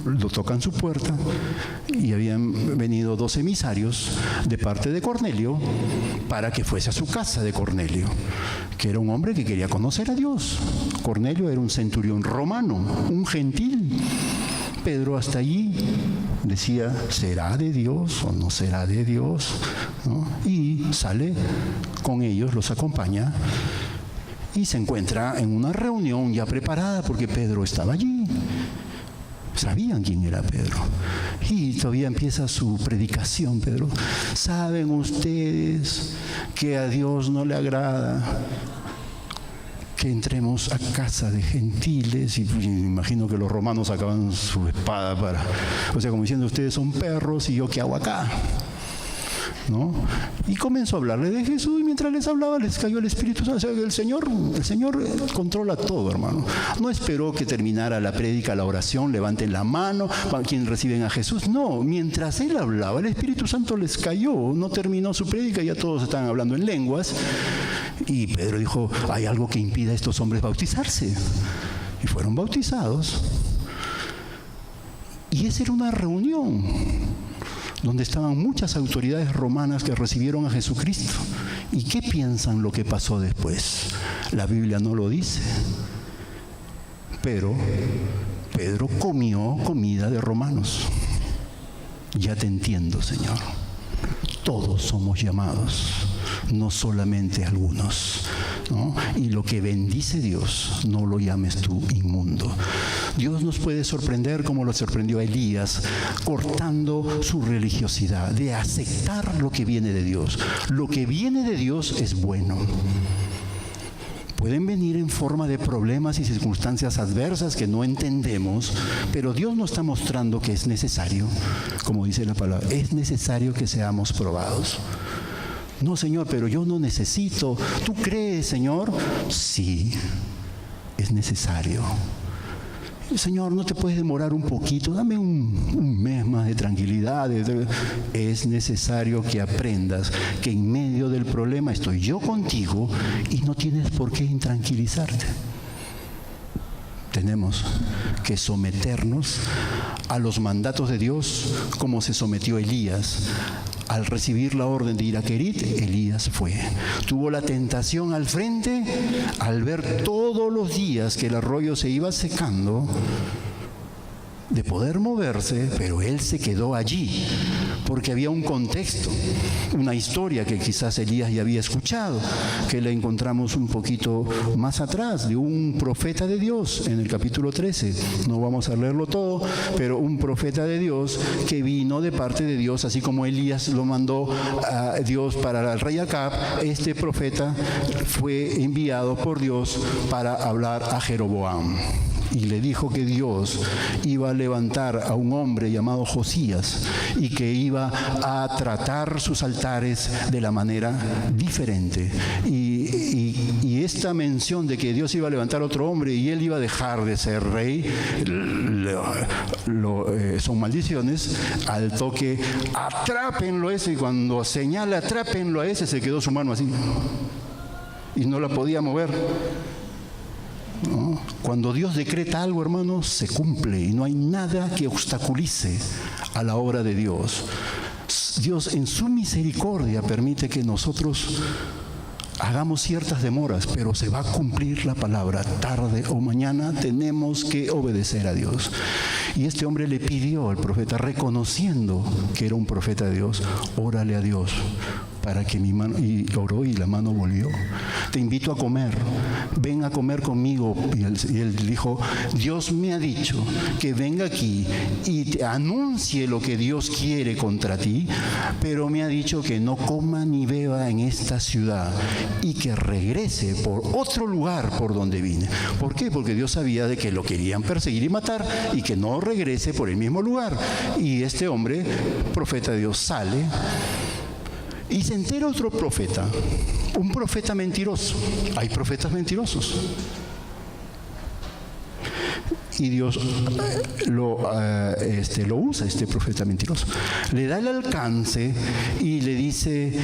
Lo tocan su puerta y habían venido 2 emisarios de parte de Cornelio para que fuese a su casa de Cornelio, que era un hombre que quería conocer a Dios. Cornelio era un centurión romano, un gentil. Pedro hasta allí decía, ¿será de Dios o no será de Dios? ¿No? Y sale con ellos, los acompaña y se encuentra en una reunión ya preparada porque Pedro estaba allí. Sabían quién era Pedro. Y todavía empieza su predicación, Pedro. ¿Saben ustedes que a Dios no le agrada que entremos a casa de gentiles? Y me imagino que los romanos sacaban su espada como diciendo, ustedes son perros y yo qué hago acá, ¿no? Y comenzó a hablarle de Jesús, y mientras les hablaba les cayó el Espíritu Santo. O sea, el Señor controla todo, hermano. No esperó que terminara la prédica, la oración, levanten la mano para quienes reciben a Jesús. No, mientras él hablaba, el Espíritu Santo les cayó. No terminó su prédica, ya todos estaban hablando en lenguas. Y Pedro dijo, hay algo que impida a estos hombres bautizarse. Y fueron bautizados. Y esa era una reunión donde estaban muchas autoridades romanas que recibieron a Jesucristo. ¿Y qué piensan lo que pasó después? La Biblia no lo dice. Pero Pedro comió comida de romanos. Ya te entiendo, Señor. Todos somos llamados, no solamente algunos, ¿no? Y lo que bendice Dios, no lo llames tú inmundo. Dios nos puede sorprender como lo sorprendió a Elías, cortando su religiosidad, de aceptar lo que viene de Dios. Lo que viene de Dios es bueno. Pueden venir en forma de problemas y circunstancias adversas que no entendemos, pero Dios nos está mostrando que es necesario, como dice la palabra, es necesario que seamos probados. No, Señor, pero yo no necesito. ¿Tú crees, Señor? Sí, es necesario. Señor, ¿no te puedes demorar un poquito? Dame un mes más de tranquilidad. Es necesario que aprendas que en medio del problema estoy yo contigo y no tienes por qué intranquilizarte. Tenemos que someternos a los mandatos de Dios como se sometió Elías. Al recibir la orden de ir a Querit, Elías fue. Tuvo la tentación al frente, al ver todos los días que el arroyo se iba secando, de poder moverse, pero él se quedó allí, porque había un contexto, una historia que quizás Elías ya había escuchado, que la encontramos un poquito más atrás, de un profeta de Dios, en el capítulo 13. No vamos a leerlo todo, pero un profeta de Dios que vino de parte de Dios, así como Elías lo mandó a Dios para el rey Acab. Este profeta fue enviado por Dios para hablar a Jeroboam. Y le dijo que Dios iba a levantar a un hombre llamado Josías y que iba a tratar sus altares de la manera diferente. Y esta mención de que Dios iba a levantar a otro hombre y él iba a dejar de ser rey, son maldiciones. Al toque, atrápenlo a ese, y cuando señala atrápenlo a ese, se quedó su mano así y no la podía mover. ¿No? Cuando Dios decreta algo, hermanos, se cumple y no hay nada que obstaculice a la obra de Dios. Dios en su misericordia permite que nosotros hagamos ciertas demoras, pero se va a cumplir la palabra. Tarde o mañana tenemos que obedecer a Dios. Y este hombre le pidió al profeta, reconociendo que era un profeta de Dios, órale a Dios para que mi mano, y oró y la mano volvió. Te invito a comer, ven a comer conmigo. Y él dijo, Dios me ha dicho que venga aquí y te anuncie lo que Dios quiere contra ti, pero me ha dicho que no coma ni beba en esta ciudad y que regrese por otro lugar por donde vine. ¿Por qué? Porque Dios sabía de que lo querían perseguir y matar y que no regrese por el mismo lugar. Y este hombre, profeta de Dios, sale. Y se entera otro profeta, un profeta mentiroso. Hay profetas mentirosos. Y Dios lo usa, este profeta mentiroso. Le da el alcance y le dice,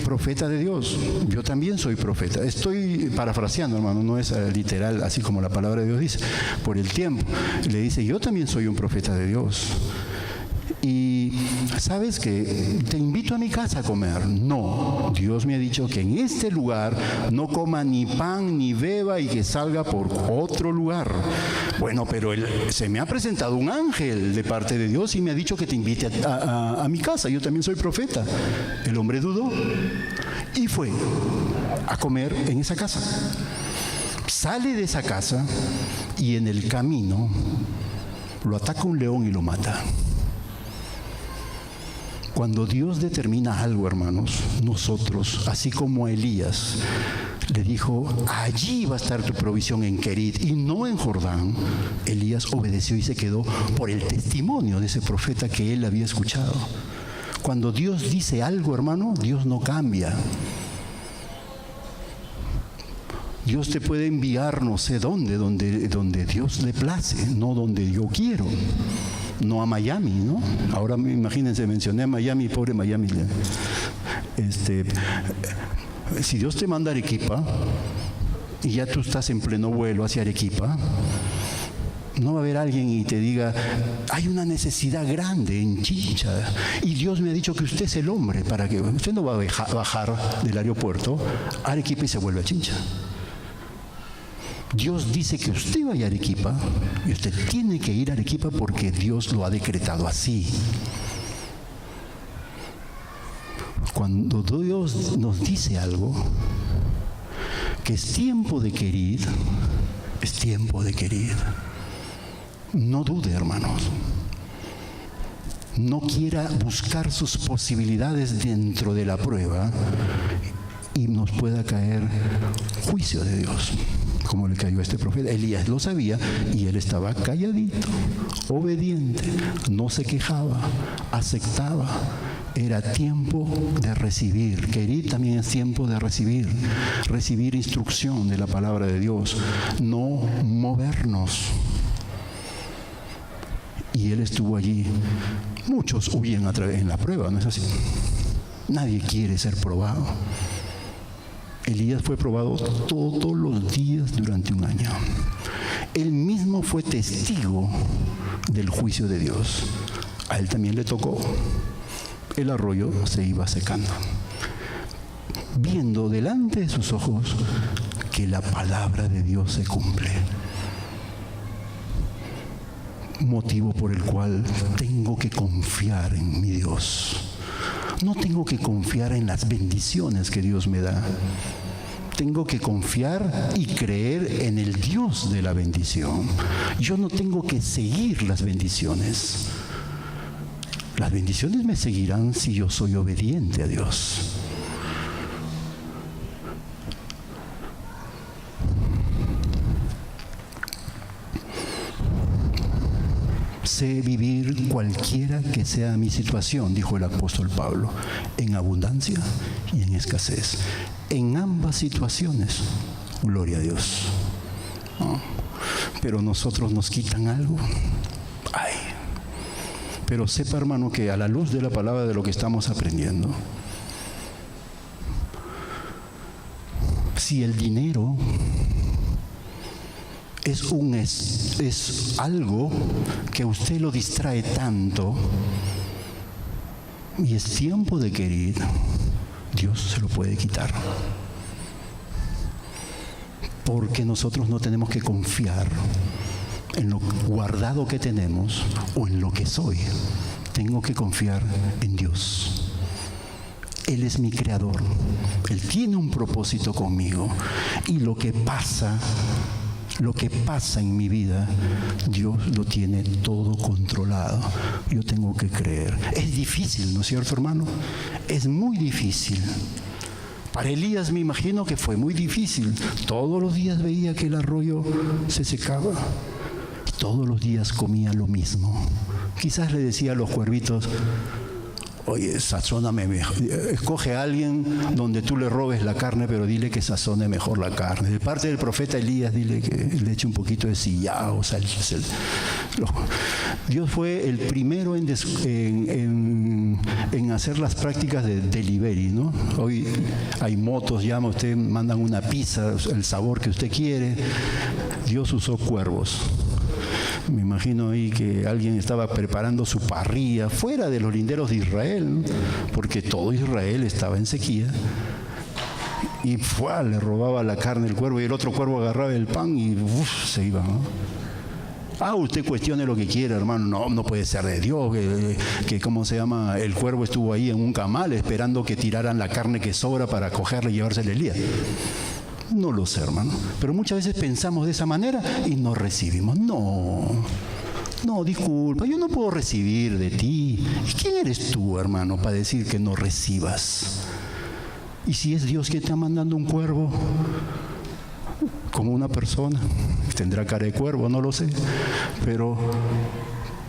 profeta de Dios, yo también soy profeta. Estoy parafraseando, hermano, no es literal, así como la palabra de Dios dice, por el tiempo. Le dice, yo también soy un profeta de Dios. Y ¿sabes qué? Te invito a mi casa a comer. No, Dios me ha dicho que en este lugar no coma ni pan ni beba y que salga por otro lugar. Bueno, pero se me ha presentado un ángel de parte de Dios y me ha dicho que te invite a mi casa. Yo también soy profeta. El hombre dudó y fue a comer en esa casa. Sale de esa casa y en el camino lo ataca un león y lo mata. Cuando Dios determina algo, hermanos, nosotros, así como a Elías, le dijo, allí va a estar tu provisión en Querit y no en Jordán. Elías obedeció y se quedó por el testimonio de ese profeta que él había escuchado. Cuando Dios dice algo, hermano, Dios no cambia. Dios te puede enviar no sé dónde, donde Dios le place, no donde yo quiero. No a Miami, ¿no? Ahora imagínense, mencioné a Miami, pobre Miami. Si Dios te manda a Arequipa y ya tú estás en pleno vuelo hacia Arequipa, no va a haber alguien y te diga, hay una necesidad grande en Chincha y Dios me ha dicho que usted es el hombre para que usted no va a bajar del aeropuerto a Arequipa y se vuelve a Chincha. Dios dice que usted vaya a Arequipa y usted tiene que ir a Arequipa porque Dios lo ha decretado así. Cuando Dios nos dice algo, que es tiempo de querer, es tiempo de querer. No dude, hermanos. No quiera buscar sus posibilidades dentro de la prueba y nos pueda caer juicio de Dios, como le cayó a este profeta. Elías lo sabía y él estaba calladito, obediente, no se quejaba, aceptaba Era tiempo de recibir. Querid también es tiempo de recibir. Recibir instrucción de la palabra de Dios, no movernos. Y él estuvo allí. Muchos huyen en la prueba, ¿no es así? Nadie quiere ser probado. Elías fue probado todos los días durante un año. Él mismo fue testigo del juicio de Dios. A él también le tocó. El arroyo se iba secando, viendo delante de sus ojos que la palabra de Dios se cumple. Motivo por el cual tengo que confiar en mi Dios. No tengo que confiar en las bendiciones que Dios me da. Tengo que confiar y creer en el Dios de la bendición. Yo no tengo que seguir las bendiciones. Las bendiciones me seguirán si yo soy obediente a Dios. Sé vivir cualquiera que sea mi situación, dijo el apóstol Pablo, en abundancia y en escasez. En ambas situaciones, gloria a Dios. ¿No? Pero nosotros nos quitan algo. Ay. Pero sepa, hermano, que a la luz de la palabra de lo que estamos aprendiendo, si el dinero es algo que a usted lo distrae tanto y es tiempo de querer, Dios se lo puede quitar. Porque nosotros no tenemos que confiar en lo guardado que tenemos o en lo que soy. Tengo que confiar en Dios. Él es mi creador. Él tiene un propósito conmigo. Y lo que pasa en mi vida, Dios lo tiene todo controlado. Yo tengo que creer. Es difícil, ¿no es cierto, hermano? Es muy difícil. Para Elías me imagino que fue muy difícil. Todos los días veía que el arroyo se secaba. Todos los días comía lo mismo. Quizás le decía a los cuervitos: oye, sazóname mejor. Escoge a alguien donde tú le robes la carne, pero dile que sazone mejor la carne. De parte del profeta Elías, dile que le eche un poquito de sillao, sal. Dios fue el primero en hacer las prácticas de delivery, ¿no? Hoy hay motos, llama, usted mandan una pizza, el sabor que usted quiere. Dios usó cuervos. Me imagino ahí que alguien estaba preparando su parrilla fuera de los linderos de Israel, ¿no? Porque todo Israel estaba en sequía. Y le robaba la carne el cuervo y el otro cuervo agarraba el pan y se iba, ¿no? Usted cuestione lo que quiera, hermano. No puede ser de Dios que ¿cómo se llama? El cuervo estuvo ahí en un camal esperando que tiraran la carne que sobra para cogerla y llevársela a Elías. No lo sé, hermano. Pero muchas veces pensamos de esa manera y no recibimos. No, disculpa, yo no puedo recibir de ti. ¿Y quién eres tú, hermano, para decir que no recibas? Y si es Dios que está mandando un cuervo, como una persona, tendrá cara de cuervo, no lo sé, pero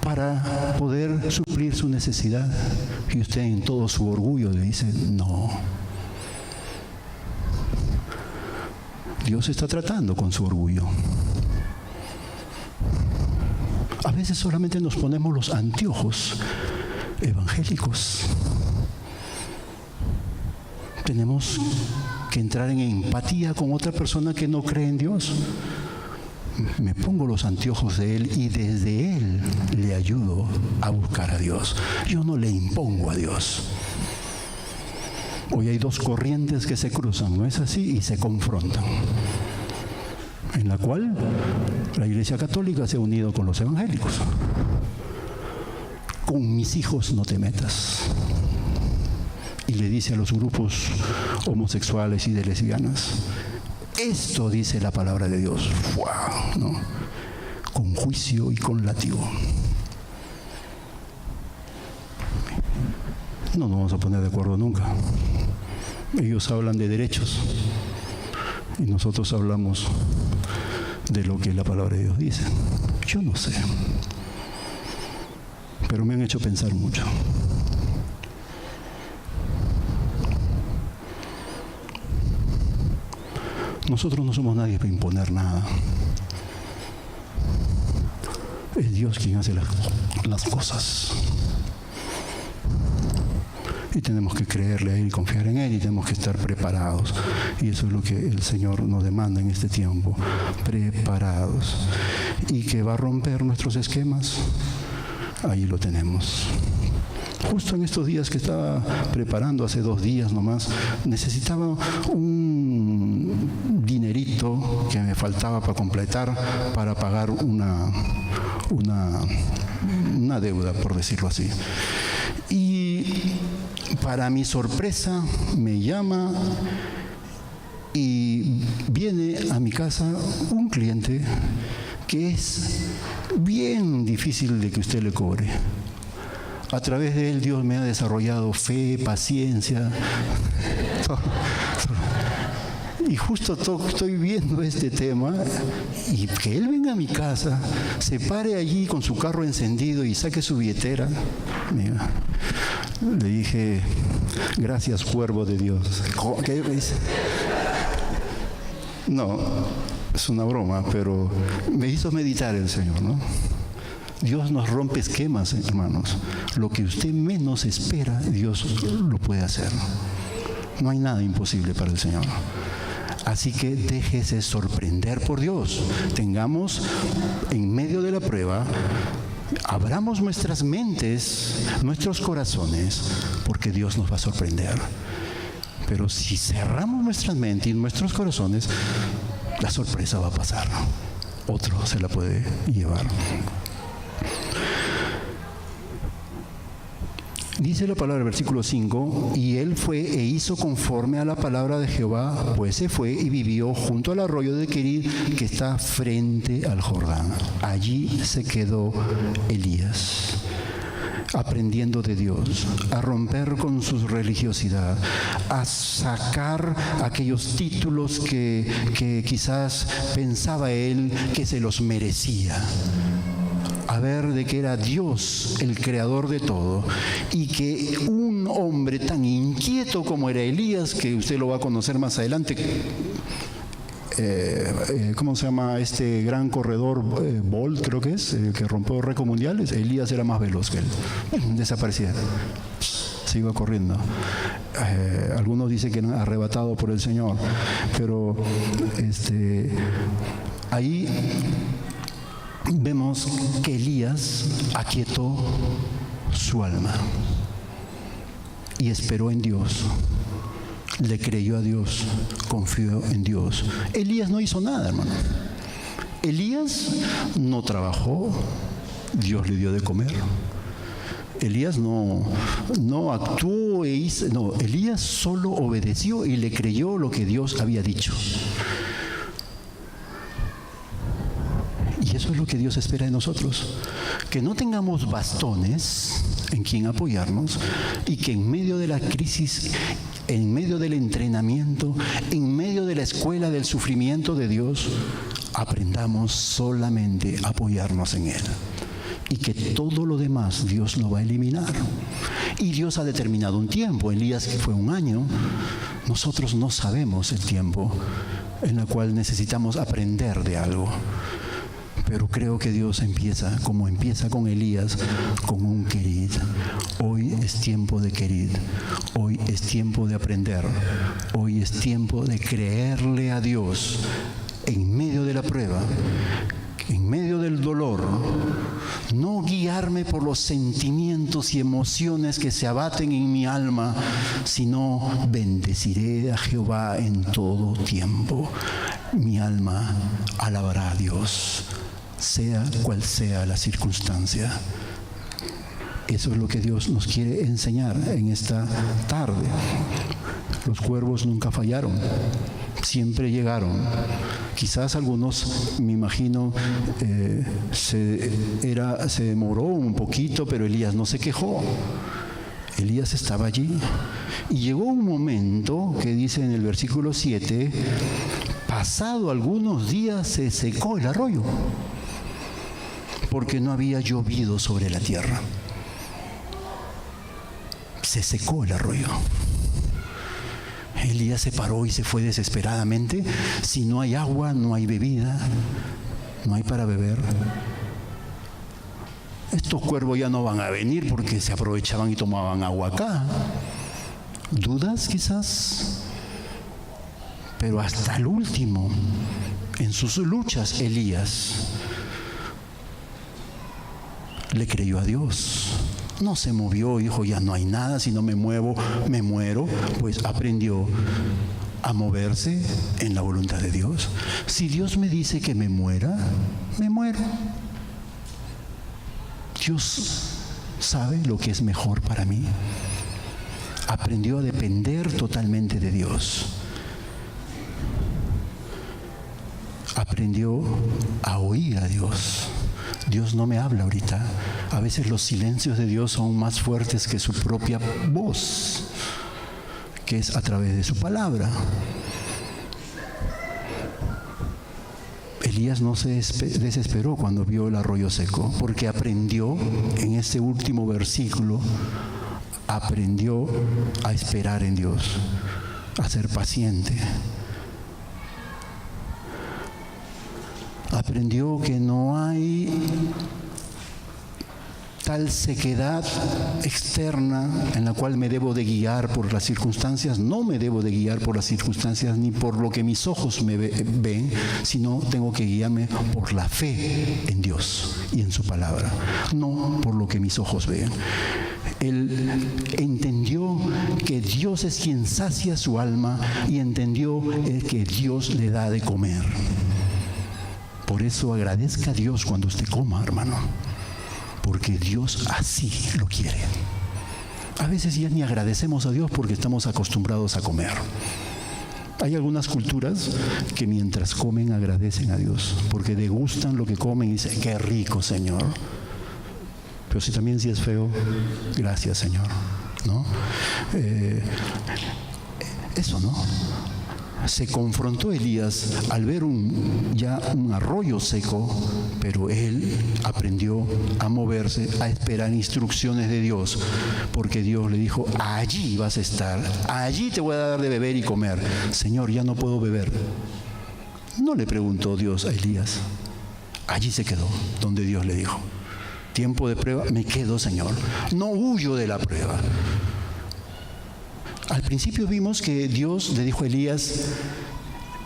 para poder suplir su necesidad, y usted en todo su orgullo le dice no. Dios está tratando con su orgullo. A veces solamente nos ponemos los anteojos evangélicos. Tenemos que entrar en empatía con otra persona que no cree en Dios. Me pongo los anteojos de Él y desde Él le ayudo a buscar a Dios. Yo no le impongo a Dios. Hoy hay dos corrientes que se cruzan, ¿no es así? Y se confrontan. En la cual la Iglesia Católica se ha unido con los evangélicos. Con mis hijos no te metas. Y le dice a los grupos homosexuales y de lesbianas: esto dice la palabra de Dios. ¡Wow! ¿No? Con juicio y con látigo. No nos vamos a poner de acuerdo nunca. Ellos hablan de derechos y nosotros hablamos de lo que la palabra de Dios dice. Yo no sé, pero me han hecho pensar mucho. Nosotros no somos nadie para imponer nada. Es Dios quien hace las cosas. Y tenemos que creerle a Él y confiar en Él, y tenemos que estar preparados. Y eso es lo que el Señor nos demanda en este tiempo, preparados. Y que va a romper nuestros esquemas, ahí lo tenemos. Justo en estos días que estaba preparando, hace 2 días nomás, necesitaba un dinerito que me faltaba para completar, para pagar una deuda, por decirlo así. Y para mi sorpresa me llama y viene a mi casa un cliente que es bien difícil de que usted le cobre. A través de él Dios me ha desarrollado fe, paciencia. Y justo estoy viendo este tema, y que él venga a mi casa, se pare allí con su carro encendido y saque su billetera. Mira, le dije, gracias, cuervo de Dios. ¿Qué dice? No, es una broma, pero me hizo meditar el Señor, ¿no? Dios nos rompe esquemas, hermanos. Lo que usted menos espera, Dios lo puede hacer. No hay nada imposible para el Señor. Así que déjese sorprender por Dios. Tengamos en medio de la prueba, abramos nuestras mentes, nuestros corazones, porque Dios nos va a sorprender. Pero si cerramos nuestras mentes y nuestros corazones, la sorpresa va a pasar. Otro se la puede llevar. Dice la palabra, versículo 5, y él fue e hizo conforme a la palabra de Jehová, pues se fue y vivió junto al arroyo de Querid, que está frente al Jordán. Allí se quedó Elías, aprendiendo de Dios, a romper con su religiosidad, a sacar aquellos títulos que quizás pensaba él que se los merecía. A ver de que era Dios el creador de todo, y que un hombre tan inquieto como era Elías, que usted lo va a conocer más adelante, ¿cómo se llama este gran corredor? Bolt, creo que es, que rompió récords mundiales. Elías era más veloz que él, desaparecía, se iba corriendo. Algunos dicen que arrebatado por el Señor, pero ahí vemos que Elías aquietó su alma y esperó en Dios, le creyó a Dios, confió en Dios. Elías no hizo nada, hermano. Elías no trabajó, Dios le dio de comer. Elías no actuó e hizo, no, Elías solo obedeció y le creyó lo que Dios había dicho. Y eso es lo que Dios espera de nosotros, que no tengamos bastones en quien apoyarnos, y que en medio de la crisis, en medio del entrenamiento, en medio de la escuela del sufrimiento de Dios, aprendamos solamente a apoyarnos en Él, y que todo lo demás Dios lo va a eliminar. Y Dios ha determinado un tiempo. Elías fue 1 año. Nosotros no sabemos el tiempo en el cual necesitamos aprender de algo. Pero creo que Dios empieza, como empieza con Elías, con un Querid. Hoy es tiempo de Querid. Hoy es tiempo de aprender. Hoy es tiempo de creerle a Dios en medio de la prueba, en medio del dolor. No guiarme por los sentimientos y emociones que se abaten en mi alma, sino bendeciré a Jehová en todo tiempo. Mi alma alabará a Dios, sea cual sea la circunstancia. Eso es lo que Dios nos quiere enseñar en esta tarde. Los cuervos nunca fallaron, siempre llegaron. Quizás algunos, me imagino, se demoró un poquito, pero Elías no se quejó. Elías estaba allí. Y llegó un momento que dice en el versículo 7, pasado algunos días se secó el arroyo, porque no había llovido sobre la tierra. Se secó el arroyo. Elías se paró y se fue desesperadamente. Si no hay agua, no hay bebida, no hay para beber. Estos cuervos ya no van a venir porque se aprovechaban y tomaban agua acá. ¿Dudas quizás? Pero hasta el último, en sus luchas, Elías le creyó a Dios. No se movió, dijo, ya no hay nada, si no me muevo, me muero. Pues aprendió a moverse en la voluntad de Dios. Si Dios me dice que me muera, me muero. Dios sabe lo que es mejor para mí. Aprendió a depender totalmente de Dios. Aprendió a oír a Dios. Dios no me habla ahorita. A veces los silencios de Dios son más fuertes que su propia voz, que es a través de su palabra. Elías no se desesperó cuando vio el arroyo seco, porque aprendió, en este último versículo, aprendió a esperar en Dios, a ser paciente. Aprendió que no hay tal sequedad externa en la cual me debo de guiar por las circunstancias. No me debo de guiar por las circunstancias ni por lo que mis ojos me ven, sino tengo que guiarme por la fe en Dios y en su palabra, no por lo que mis ojos ven. Él entendió que Dios es quien sacia su alma y entendió que Dios le da de comer. Por eso agradezca a Dios cuando usted coma, hermano, porque Dios así lo quiere. A veces ya ni agradecemos a Dios porque estamos acostumbrados a comer. Hay algunas culturas que mientras comen agradecen a Dios, porque degustan lo que comen y dicen, qué rico, Señor. Pero si también si es feo, gracias, Señor, ¿no? Eso, ¿no? Se confrontó Elías al ver ya un arroyo seco, pero él aprendió a moverse, a esperar instrucciones de Dios, porque Dios le dijo, allí vas a estar, allí te voy a dar de beber y comer. Señor, ya no puedo beber. No le preguntó Dios a Elías, allí se quedó, donde Dios le dijo. Tiempo de prueba, me quedo, Señor. No huyo de la prueba. Al principio vimos que Dios le dijo a Elías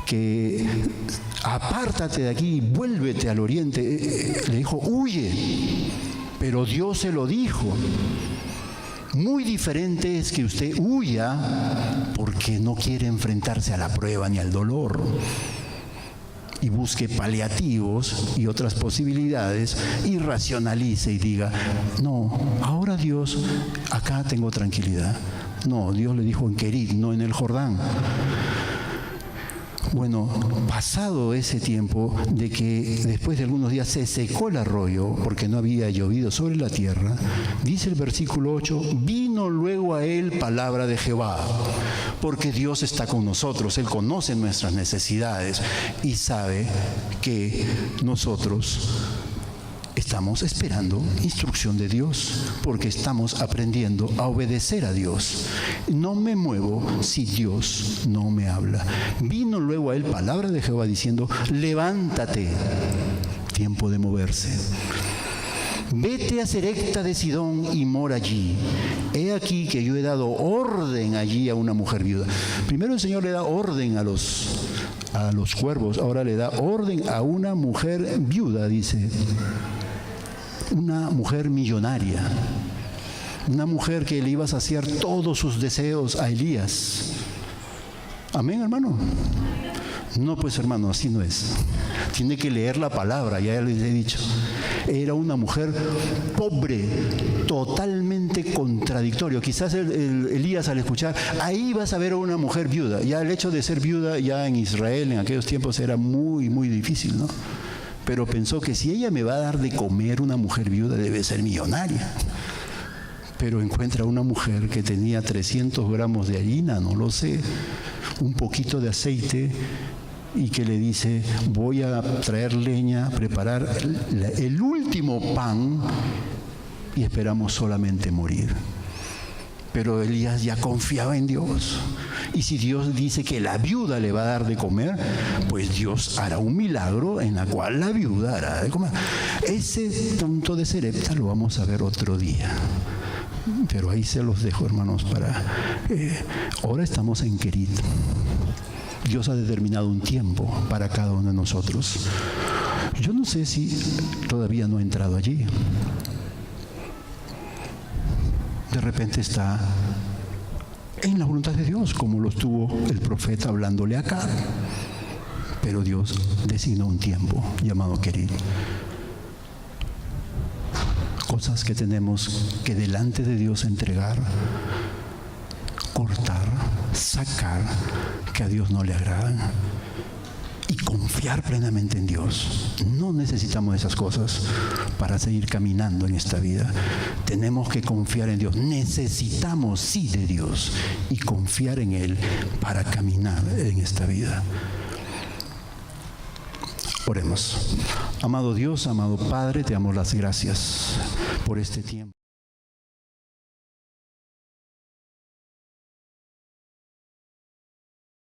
que apártate de aquí y vuélvete al oriente. Le dijo, huye. Pero Dios se lo dijo. Muy diferente es que usted huya porque no quiere enfrentarse a la prueba ni al dolor y busque paliativos y otras posibilidades y racionalice y diga, no, ahora Dios, acá tengo tranquilidad. No, Dios le dijo en Querit, no en el Jordán. Bueno, pasado ese tiempo de que después de algunos días se secó el arroyo porque no había llovido sobre la tierra, dice el versículo 8, vino luego a él palabra de Jehová, porque Dios está con nosotros, Él conoce nuestras necesidades y sabe que nosotros estamos esperando instrucción de Dios, porque estamos aprendiendo a obedecer a Dios. No me muevo si Dios no me habla. Vino luego a él palabra de Jehová diciendo, levántate, tiempo de moverse. Vete a Serepta de Sidón y mora allí. He aquí que yo he dado orden allí a una mujer viuda. Primero el Señor le da orden a los cuervos, ahora le da orden a una mujer viuda, dice. Una mujer millonaria, una mujer que le iba a saciar todos sus deseos a Elías. Amén, hermano. No, pues hermano, así no es. Tiene que leer la palabra, ya les he dicho. Era una mujer pobre, totalmente contradictorio. Quizás Elías al escuchar, ahí vas a ver a una mujer viuda. Ya el hecho de ser viuda ya en Israel en aquellos tiempos era muy, muy difícil, ¿no? Pero pensó que si ella me va a dar de comer, una mujer viuda debe ser millonaria. Pero encuentra una mujer que tenía 300 gramos de harina, no lo sé, un poquito de aceite, y que le dice, voy a traer leña, preparar el último pan y esperamos solamente morir. Pero Elías ya confiaba en Dios. Y si Dios dice que la viuda le va a dar de comer, pues Dios hará un milagro en la cual la viuda hará de comer. Ese punto de Sarepta lo vamos a ver otro día. Pero ahí se los dejo, hermanos, para... ahora estamos en Querit. Dios ha determinado un tiempo para cada uno de nosotros. Yo no sé si todavía no he entrado allí. De repente está en la voluntad de Dios, como lo estuvo el profeta hablándole acá. Pero Dios designó un tiempo llamado Querit. Cosas que tenemos que delante de Dios entregar, cortar, sacar, que a Dios no le agradan, y confiar plenamente en Dios. No necesitamos esas cosas para seguir caminando en esta vida. Tenemos que confiar en Dios. Necesitamos sí de Dios y confiar en Él para caminar en esta vida. Oremos. Amado Dios, amado Padre, te damos las gracias por este tiempo.